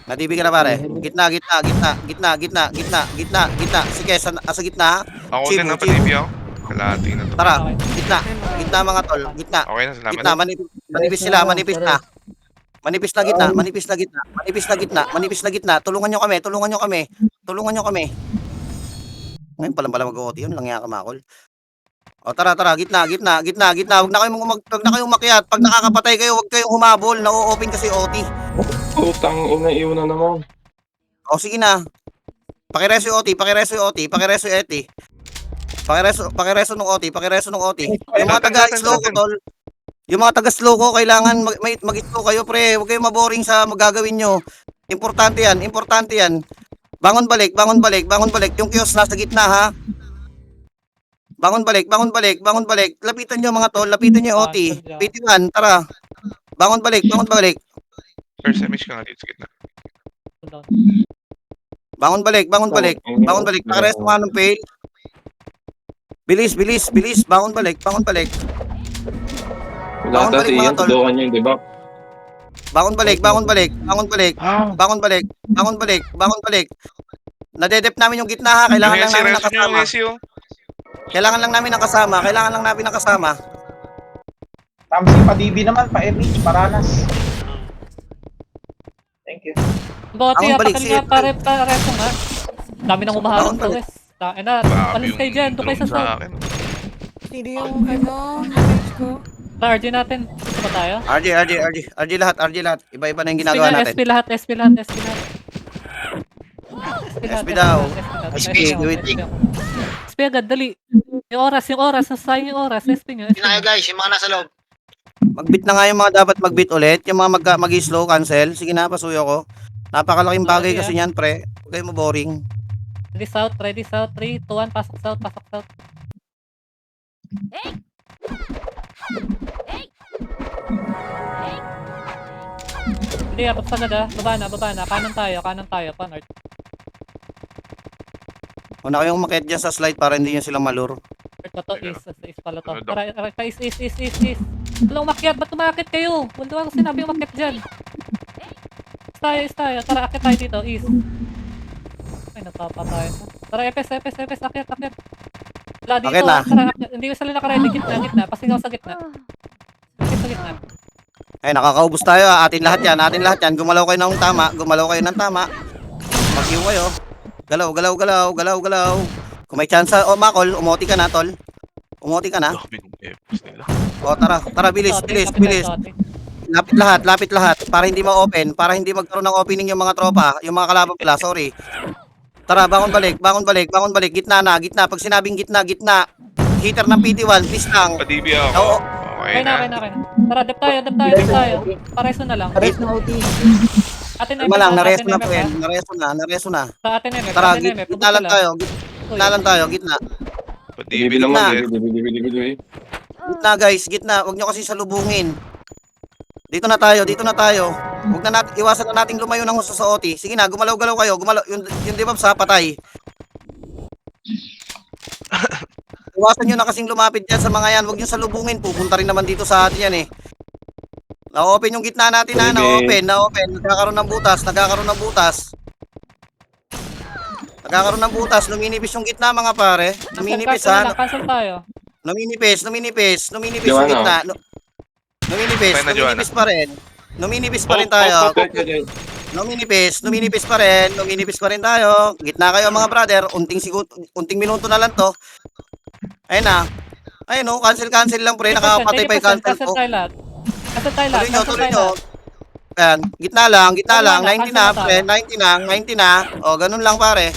Nadibi ka na pare. Gitna. Sige, sa gitna ha. Ako Chibo, din na pa-DB ako. Kalahati na to. Tara, gitna mga tol. Gitna, Okay na, salamat. manipis sila, manipis na. Manipis na gitna. Tulungan nyo kami. Ngayon pala mag-OT yun, lang yan kamakol. O tara, gitna. Huwag na kayong umakyat. Pag nakakapatay kayo, huwag kayong humabol. Na-open kasi OT. Utang ina, iwan na naman. O sige na. Pakireso yung OT. Pakireso ng OT. Yung mga taga-slow ko tol. Yung mga taga-slow ko, kailangan mag-slow kayo, pre. Huwag kayong maboring sa magagawin nyo. Importante yan, importante yan. Bangon balik, bangon balik, bangon balik. Yung kiosk nasa gitna, ha? Bangon balik, bangon balik, bangon balik. Lapitan nyo mga tol, lapitan nyo yung OT. PT1, tara. Bangon balik, bangon balik. First image ka nga dito sa gitna. Down. Bangon balik, bangon balik. Bangon balik, pares mga ng fail. Bilis, bilis, bilis. Bangon balik, bangon balik. Wala Bangon ta balik, si mga Ian, tol. tudukan niya yung diba? Bangon balik, bangon balik, bangon balik. Ah, Bangon balik, bangon balik, bangon balik. Nadedep namin yung gitna, ha? Kailangan lang namin ng kasama. Kailangan lang namin ng kasama. Kailangan lang namin ng kasama. Tamsi, pa-DB naman, pa-MH, paranas. Thank you. Bote, Bangon balik, apakal nga, si- pare-pareso nga. Dami nang umaharap Bangon sa balik. west. Tain na, alis kayo dyan, doon kayo sa south. Hindi yung message ko. Sa RG natin, gusto ba tayo? RJ lahat, RJ lahat. Iba-iba na yung ginagawa natin. SP lahat, SP lahat, SP lahat. SP daw. SP, SP agad, dali. Yung oras, nasayang yung oras, SP nyo. Hindi na kayo guys, yung mga nasa loob. Magbit na nga yung mga dapat magbit ulit. Yung mga mag-slow, cancel. Sige na, pasuyo ko. Napakalaking bagay kasi yan, pre. Huwag kayo maboring. Ready south, 3, 2, 1, pasok south, pasok south. Hindi, buksan na da. Baba na. Kanan tayo, panort. Una kayong umakyat dyan sa slide para hindi nyo silang malur. North pa to, east pala to. Ano daw? Tara, east. Wala umakyat, ba't umakit kayo? Wala ako sinabi umakyat dyan. East tayo. Tara, akit tayo dito, east. Ay, napapatay na. Tara, epes, akit. Wala dito, Akit na. tara, akit. Hindi ko sila nakaredy, gitna. Pasigaw sa gitna. Akit sa gitna. Ay, nakakaubos tayo. Atin lahat yan. Gumalaw kayo ng tama. Mag-iw kayo. Galaw. Kung may chance, Makol, umoti ka na, tol. Umoti ka na. Dami ng EPS nila. O, tara, bilis. Lapit lahat. Para hindi ma-open. Para hindi magkaroon ng opening yung mga tropa. Yung mga kalaban pala, sorry. Tara, bangon balik. Gitna. Pag sinabing gitna. Heater ng PT1, please lang. Pa-DB ako. Oo. Okay na. Tara, dep tayo. Pareso na lang. Pares na OT. Atin Tama lang, nareso na po yan. Nareso na. Sa atin Tara, gitna lang tayo. Gitna. Pa-DB dibi naman, naman. dibi. Gitna guys, gitna. Huwag nyo kasi salubungin. Dito na tayo. Huwag na natin, iwasan na nating lumayo ng husto sa OT. Sige na, gumalaw-galaw kayo. Yung debuff sa patay. Iwasan nyo na kasing lumapit dyan sa mga yan. Huwag nyo salubungin. Pupunta rin naman dito sa atin yan eh. Na-open yung gitna natin ha. Na-open. Nagkakaroon ng butas. Luminipis yung gitna mga pare. Luminipis ha. Cancel tayo. Luminipis yung gitna. Luminipis pa rin tayo. Luminipis pa rin tayo. Gitna kayo mga brother. Unting minuto na lang to. Ayun na. Ayun o, cancel lang pre. Nakakapatay pa yung cancel ko. Cancel tayo lahat. Tuloy nyo. Ayan, gitna lang. 90 na pre. 90 na. O, ganun lang pare.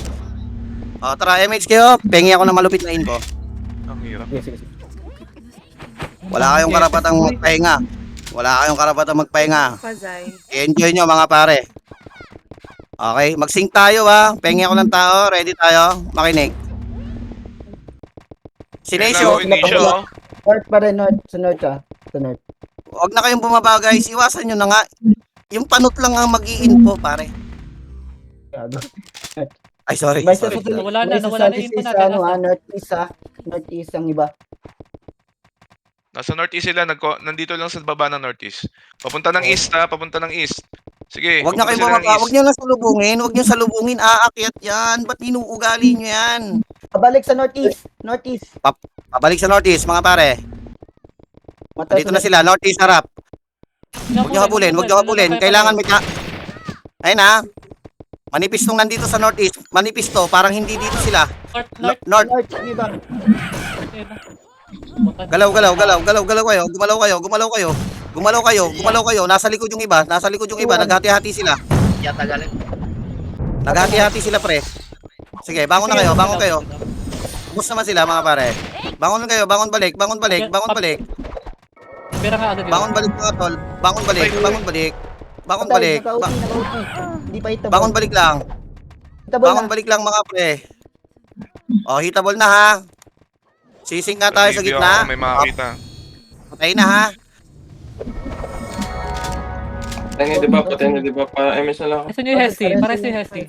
O, tara MH kayo. Pengi ako ng malupit na info. Ang hirap. Sige. Wala kayong karapatang magpahinga. Pazay. I-enjoy nyo mga pare. Okay, mag-sync tayo ha. Pengi ako ng tao. Ready tayo. Makinig. Sinesyo. Inisyo. North pa rin, north. Sa north ka. Sa north. Huwag na kayong bumaba guys. Iwasan nyo na nga. Yung panot lang ang mag-i-info pare. Gago. Ay, sorry. May sa Nawala na info natin. northeast ha. Northeast ang iba. Nasa northeast sila. Nandito lang sa baba ng northeast. Papunta ng east ha. Sige. Huwag na kayong bumaba. Huwag nyo na salubungin. Aakyat yan. Ba't inuugali nyo yan? Pabalik sa northeast. Pabalik sa northeast mga pare. Dito na sila. Northeast harap. Huwag nyo habulin. Kailangan may ayun na. Manipis nung nandito sa northeast. Manipis to. Parang hindi dito sila. North. North. North, ang iba. Galaw kayo. Nasa likod yung iba. Naghati-hati sila. Yata galing. Naghati-hati sila pre. Sige, bangon kayo. Ubus naman sila mga pare. Bangon balik. Pira nga agad yun. Bangon balik mga tol. Bangon balik. Ay, Bangon balik. Bangon Patay, balik. naka-OT. Hindi pa hitable. Bangon balik lang. Hitable Bangon na. balik lang mga pre. O, hitable na ha. Sising nga tayo sa Hindi gitna. ako may makakita. Patay na ha. Patay na, di ba? Patay na, di ba? Pa-MS na lang ako. Kasi yung Hesi, para si Hesi.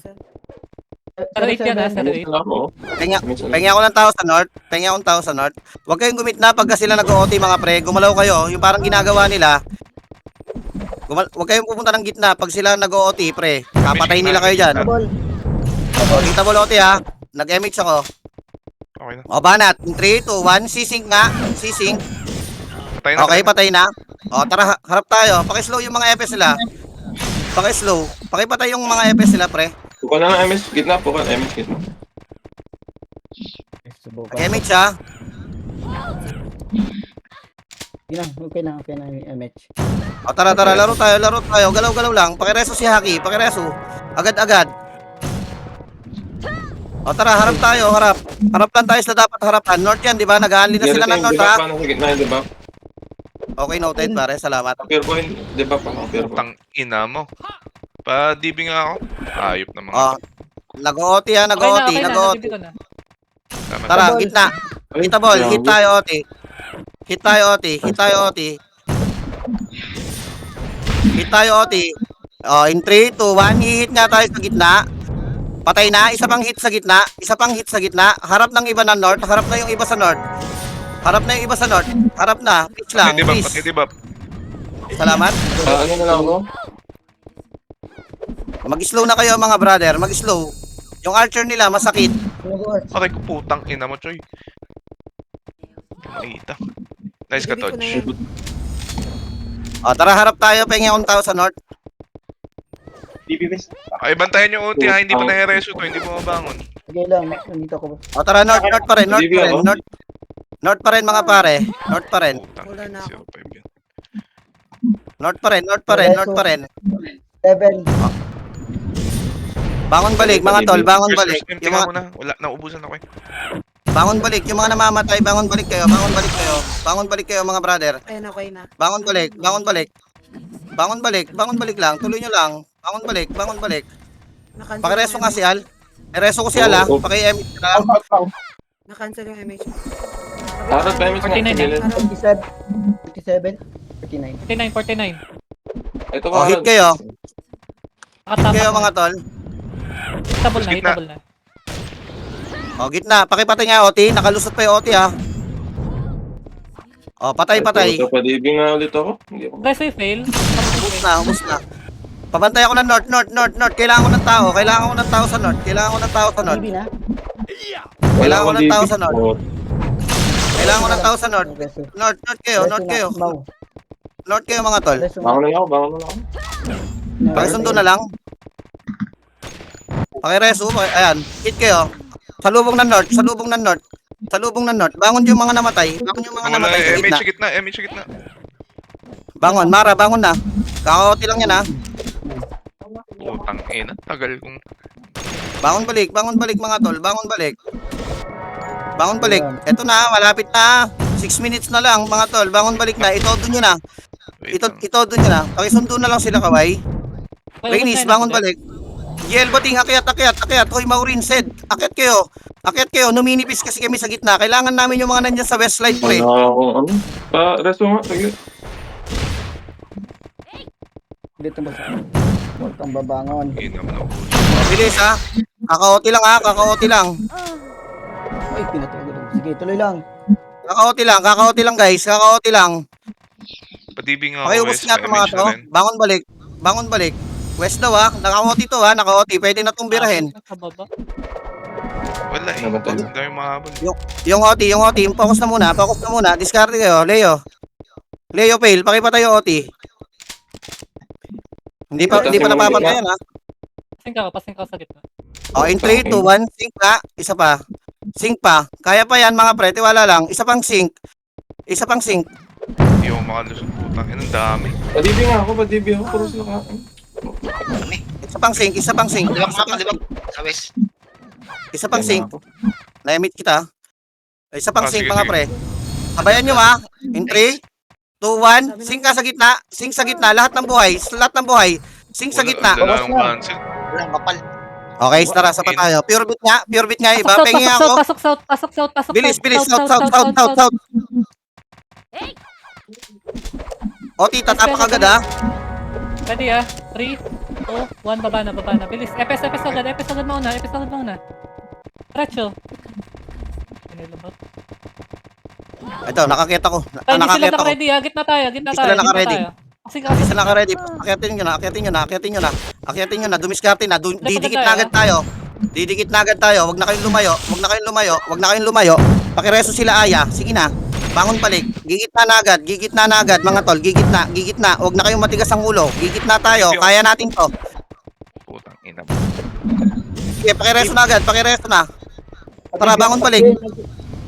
Pero 8 yan ha, MS na lang ako. Penga, MS na lang. penga ako ng tao sa north. Penga akong tao sa north. Huwag kayong gumitna pagka sila nag-OT mga pre. Gumalaw kayo. Yung parang ginagawa nila. Huwag kayong pupunta ng gitna pag sila nag-OT pre. Kapatay nila kayo dyan. Hitable. O, hitable OT ha. Nag-MH ako. Okay na. O, banat. 3, 2, 1. Sising nga. Sising. Patay na. Okay, patay na. O, tara, harap tayo. Pakislow yung mga FS nila. Pakislow. Pakipatay yung mga FS nila, pre. Puka na ng MS. Gitna, puka. MS, gitna. Subukan. MH ha. Okay na yung MH. O, tara, laro tayo. Galaw-galaw lang. Pakireso si Haki. Pakireso. Agad-agad. O, tara, harap tayo. Harap. Harap lang tayo sa dapat harapan. North yan, di ba? Nag-aali na sila ng Di North, ba? ha? Paano sa gitna, di ba? Okay, noted, pare. Salamat. Pure point, di ba? Paano pure point? Putang ina mo. Pa-DB nga ako. Ayop na mga. O, nag-OT ha, nag-OT. Okay na, Nag-OT. nabibig ko na. Tama. Tara, gitna. Ay, Hitable. grabe. Hit tayo, OT. Hit tayo, OT. Hit tayo, OT. Hit tayo, OT. O, in 3, 2, 1. Hihit nga tayo sa gitna. Patay na. Isa pang hit sa gitna. Isa pang hit sa gitna. Harap ng iba ng north. Harap na yung iba sa north. Harap na yung iba sa north. Harap na. Pitch lang. Patay, Please. patay, debuff. Salamat. Ano na lang ako? Mag-slow na kayo mga brother. Mag-slow. Yung archer nila masakit. Aray ko, putang ina mo, Choy. Makita. Nice ka, Hindi ko Todge. na yan. O, tara, harap tayo. Pengi akong tao sa north. DBBS. Ay, bantayan yung OT ha. Hindi pa na-reso to. Hindi mo mabangon. Sige lang, nandito ako. O, tara, north pa rin. North pa rin. North pa rin mga pare. North pa rin. Putang Wala na ina, ako. 05 yan. North pa rin. North pa rin. 7. Bangon balik mga tol. Bangon balik. First, Yung tingnan mga, mo na. Wala, naubusan ako eh. bangon balik. Yung mga namamatay. Bangon balik kayo. Bangon balik kayo. Bangon balik kayo mga brother. Ayun, okay na. Bangon balik. Bangon balik. Bangon balik. Bangon balik lang. Tuloy nyo lang. Bangon balik. Bangon balik. Na-cancel Pakireso yung nga si Al. Reso ko si Al ha. Oo. Paki-M. Na-cancel yung MH. Harap pa MS nga. 49 Sige, yan. 47. 49. 49. ito O, hit kayo. Nakatama. Kayo mga tol. Hitable na, Gitna. hitable na. O, gitna. Pakipatay nga OT. Nakalusot pa yung OT ha. O, patay. Ito pa DB nga ulit ako. Hindi ako. Guys, we fail. Ubus na. Pabantay ako ng north. Kailangan ko ng tao sa north. DB na. Kailangan ko ng tao sa north. Oo. Kailangan ko ng tao sa north. Reso. North kayo. Mau. North kayo mga tol. Reso. Bangon na lang ako. Pakisundo na lang. Pakireso. Ayan. Hit kayo. Salubong ng north. Bangon yung mga namatay. Bangon na, Sa MH gitna. sa gitna, MH sa gitna. Bangon. Mara, bangon na. Kakauti lang yan ha. Putang ina, tagal kong... Bangon balik mga tol. Bangon balik. Eto na, malapit na. 6 minutes na lang mga tol. Bangon balik na. Itodo nyo na. Wait lang. Itodo nyo na. Pakisundo na lang sila kaway. Rainis, bangon balik. Yel, bating, akyat. Hoy, Maureen said, akyat kayo. Numinipis kasi kami sa gitna. Kailangan namin yung mga nandyan sa westlight, pre. Ano? Reso nga. Sige. Dito ba sa huwag kang babangon. Ina mo na ubusan. Bilis, ha. Kakaoti lang. Ay, pinatay ko lang. Sige, tuloy lang. Kakaoti lang, guys. Pa-DB nga ako, Pakiubos Wes. nga ito mga Pa-MH to. na rin. Bangon balik. West daw, ha. Nakaoti to, ha. Pwede na itong birahin. Nakababa. Wala eh. Namatay. Ang dami mahabol. Yung OT. Focus na muna. Discard kayo. Leo, fail. Pakipatay yung OT. Hindi pa napapatayan, ha. Pasing ka sa gitna. O, in 3, 2, 1, sync pa. Isa pa. Sync pa. Kaya pa yan, mga pre. Tiwala lang. Isa pang sync. Hindi ako makalusot. Putang ina, ang dami. Pa-DB nga ako. Puro sila ka. Isa pang sync. Libak mapa, libak. Sa west. Isa pang sync. Na-emit kita. Isa pang Ah, sync, sige, mga sige. pre. Sabayan nyo, ha. In 3, 2, 1. Sing ka sa gitna. Sing sa gitna. Lahat ng buhay. Lahat ng buhay. Sing sa gitna. Wala akong cancel. Walang kapal. Okay, tara, sapat tayo. Pure beat nga. Pure beat nga. Iba. Pengi ako. Pasok south, pasok south, pasok Bilis, south. bilis. South. Oti, tatapak agad ha. Ready ah. 3, 2, 1, baba na. Bilis. Epes agad mauna. Diretso. Pinilabot. Ito, nakakita ko. Ay, hindi sila Nakakita ko. naka-ready ah. Gitna tayo. Hindi sila naka-ready. Sige, Hindi sila naka-ready. Akyatin nyo na. Dumiskarte na. Didikit na agad tayo. Huwag na kayong lumayo. Pakireso sila Aya. Sige na. Bangon balik. Gigit na agad. Mga tol, gigit na. Huwag na kayong matigas ang ulo. Gigit na tayo. Kaya natin to. Putang ina. Sige, pakireso na. Tara, bangon balik.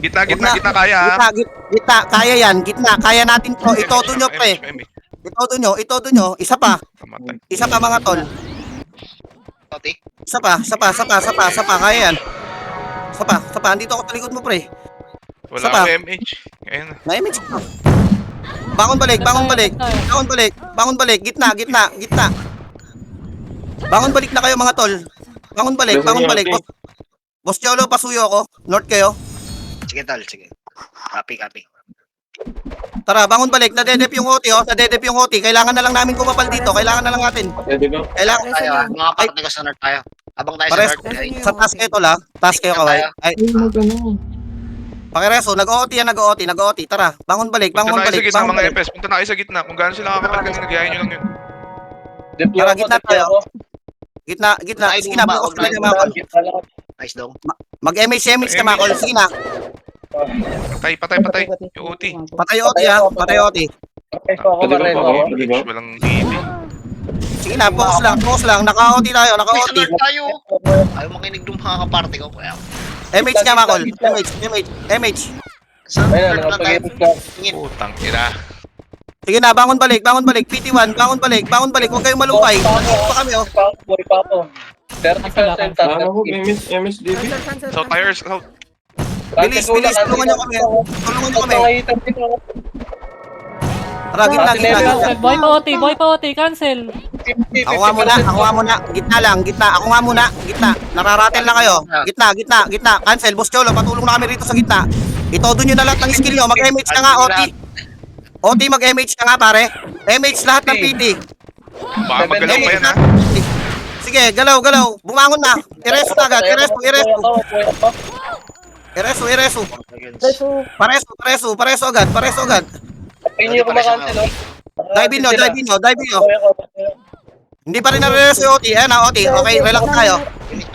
Gitna, kaya ha. Gitna. Kaya yan. Gitna. Kaya natin to. Itodo nyo, pre. Itodo nyo. Isa pa mga tol. Toti. Isa pa. Kaya yan. Isa pa. Andito ako sa likod mo, pre. Wala Sapa. akong MH. Ayun na. Na-image ko. Bangon balik. Gitna. Bangon balik na kayo, mga tol. Bangon balik. Boss Cholo, pasuyo ako. North kayo. Sige, tol. Sige. Copy. Tara, bangon balik. Nadedep yung OT, oh. Kailangan na lang namin kumapal dito. Kailangan na lang natin. Pwede ba? Kailangan. Reso Tayo, nyo. mga partner sa north tayo. Abang tayo sa Pares. north. Reso nyo Sa yung task kayo, tol, ha. Task kayo, kaway. Ay, pakireso. Nag-OT. Tara, bangon balik. Punta na kayo sa gitna, mga FS. Punta na kayo sa gitna. Kung gaano sila kakapal kasi nagyayain nyo lang yun. Tara, gitna tayo. Gitna. Sige na, bukas na lang, Makol. Nice dong. Mag-MH ka, Makol. Sige na. Patay. Yung OT. Patay OT, ha. Patay OT. Pwede ba? Walang hili. Sige na, focus lang. Naka-OT tayo, Uy, sa naka-OT. north tayo. Ayaw makinig ng mga kaparte ko. Kaya, MH ka, Makol. MH. sa north lang tayo. Tingin. Putang ina. Sige na, bangon balik. PT1, bangon balik. Huwag kayong malupay. Nandito pa kami, oh. Ano ko, MSDB? Cancel. So, tires out. Bilis. Tulungan nyo kami. Tara, gitna. Cancel. Boy pa OT. Cancel. Ako nga muna. Gitna lang. Ako nga muna. Gitna. Nararatel na kayo. Gitna. Cancel. Boss Cholo, patulong na kami rito sa gitna. Itodo nyo na lahat ng skill nyo. Mag-MH ka nga, OT, mag-MH ka nga, pare. MH lahat ng PT. Baka magalaw pa yan ha. Sige, galaw. Bumangon na. Ireso na agad. Ireso. Pareso agad. Dive in nyo. Hindi pa rin nare-reso yung OT. Ayan na, OT. Okay, relax tayo.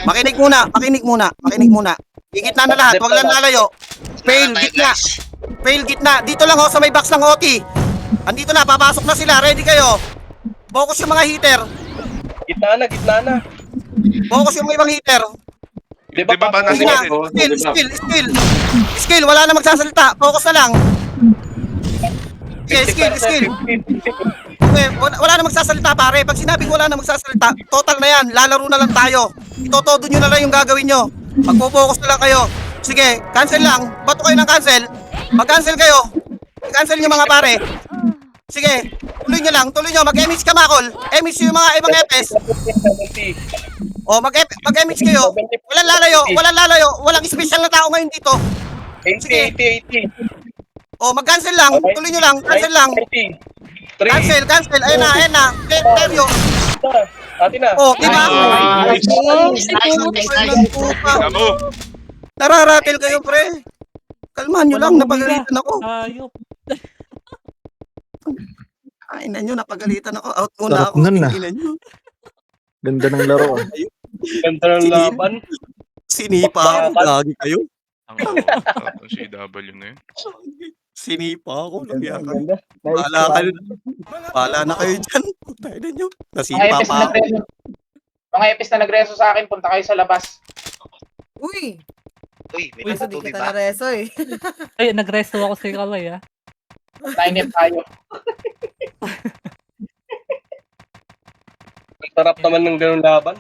Makinig muna. Gigitna na lahat. Huwag lang lalayo. Fail, gitna. Dito lang, sa may box ng OT. Andito na, papasok na sila. Ready kayo. Focus yung mga hitter. Gitna na. Focus yung mga ibang hitter. Di ba ba nasa Sige na, skill. Wala na magsasalita. Focus na lang. Skill. Okay, wala na magsasalita, pare. Pag sinabing wala na magsasalita, total na yan. Lalaro na lang tayo. Itotodo nyo na lang yung gagawin nyo. Magpo-focus na lang kayo. Sige, cancel lang. Bato kayo ng cancel. Mag-cancel kayo. Cancel nyo mga pare. Sige, tuloy nyo. Mag-MH ka, Makol. MH yung mga ibang FS. O, mag-MH kayo. Walang lalayo. Walang special na tao ngayon dito. Sige. O, mag-cancel lang. Tuloy nyo lang. Cancel lang. Cancel. Ayun na. Teryo. Atin na. O, diba? Nice. Tamo. Nararatel kayo, pre. Kalmahan nyo lang. Napagalitan ako. Ayop. Ay, napagalitan ako. Out muna Sarap ako. nun, ah. Tingnan nyo. Ganda ng laro. Ganda ng laban. Sinipa ako. Lagi kayo. Ang CW na yun. Sinipa ako. Lagi ako. Ganda. Bahala na kayo dyan. Tayo na nyo. Nasipa pa ako. Mga epis na nagreso sa akin, punta kayo sa labas. Uy, Uy, May kasi di patuloy kita pa. na-reso eh. Ay, nagresto ako sa Kalay ah. Tainip tayo. Sarap naman ng ganun laban.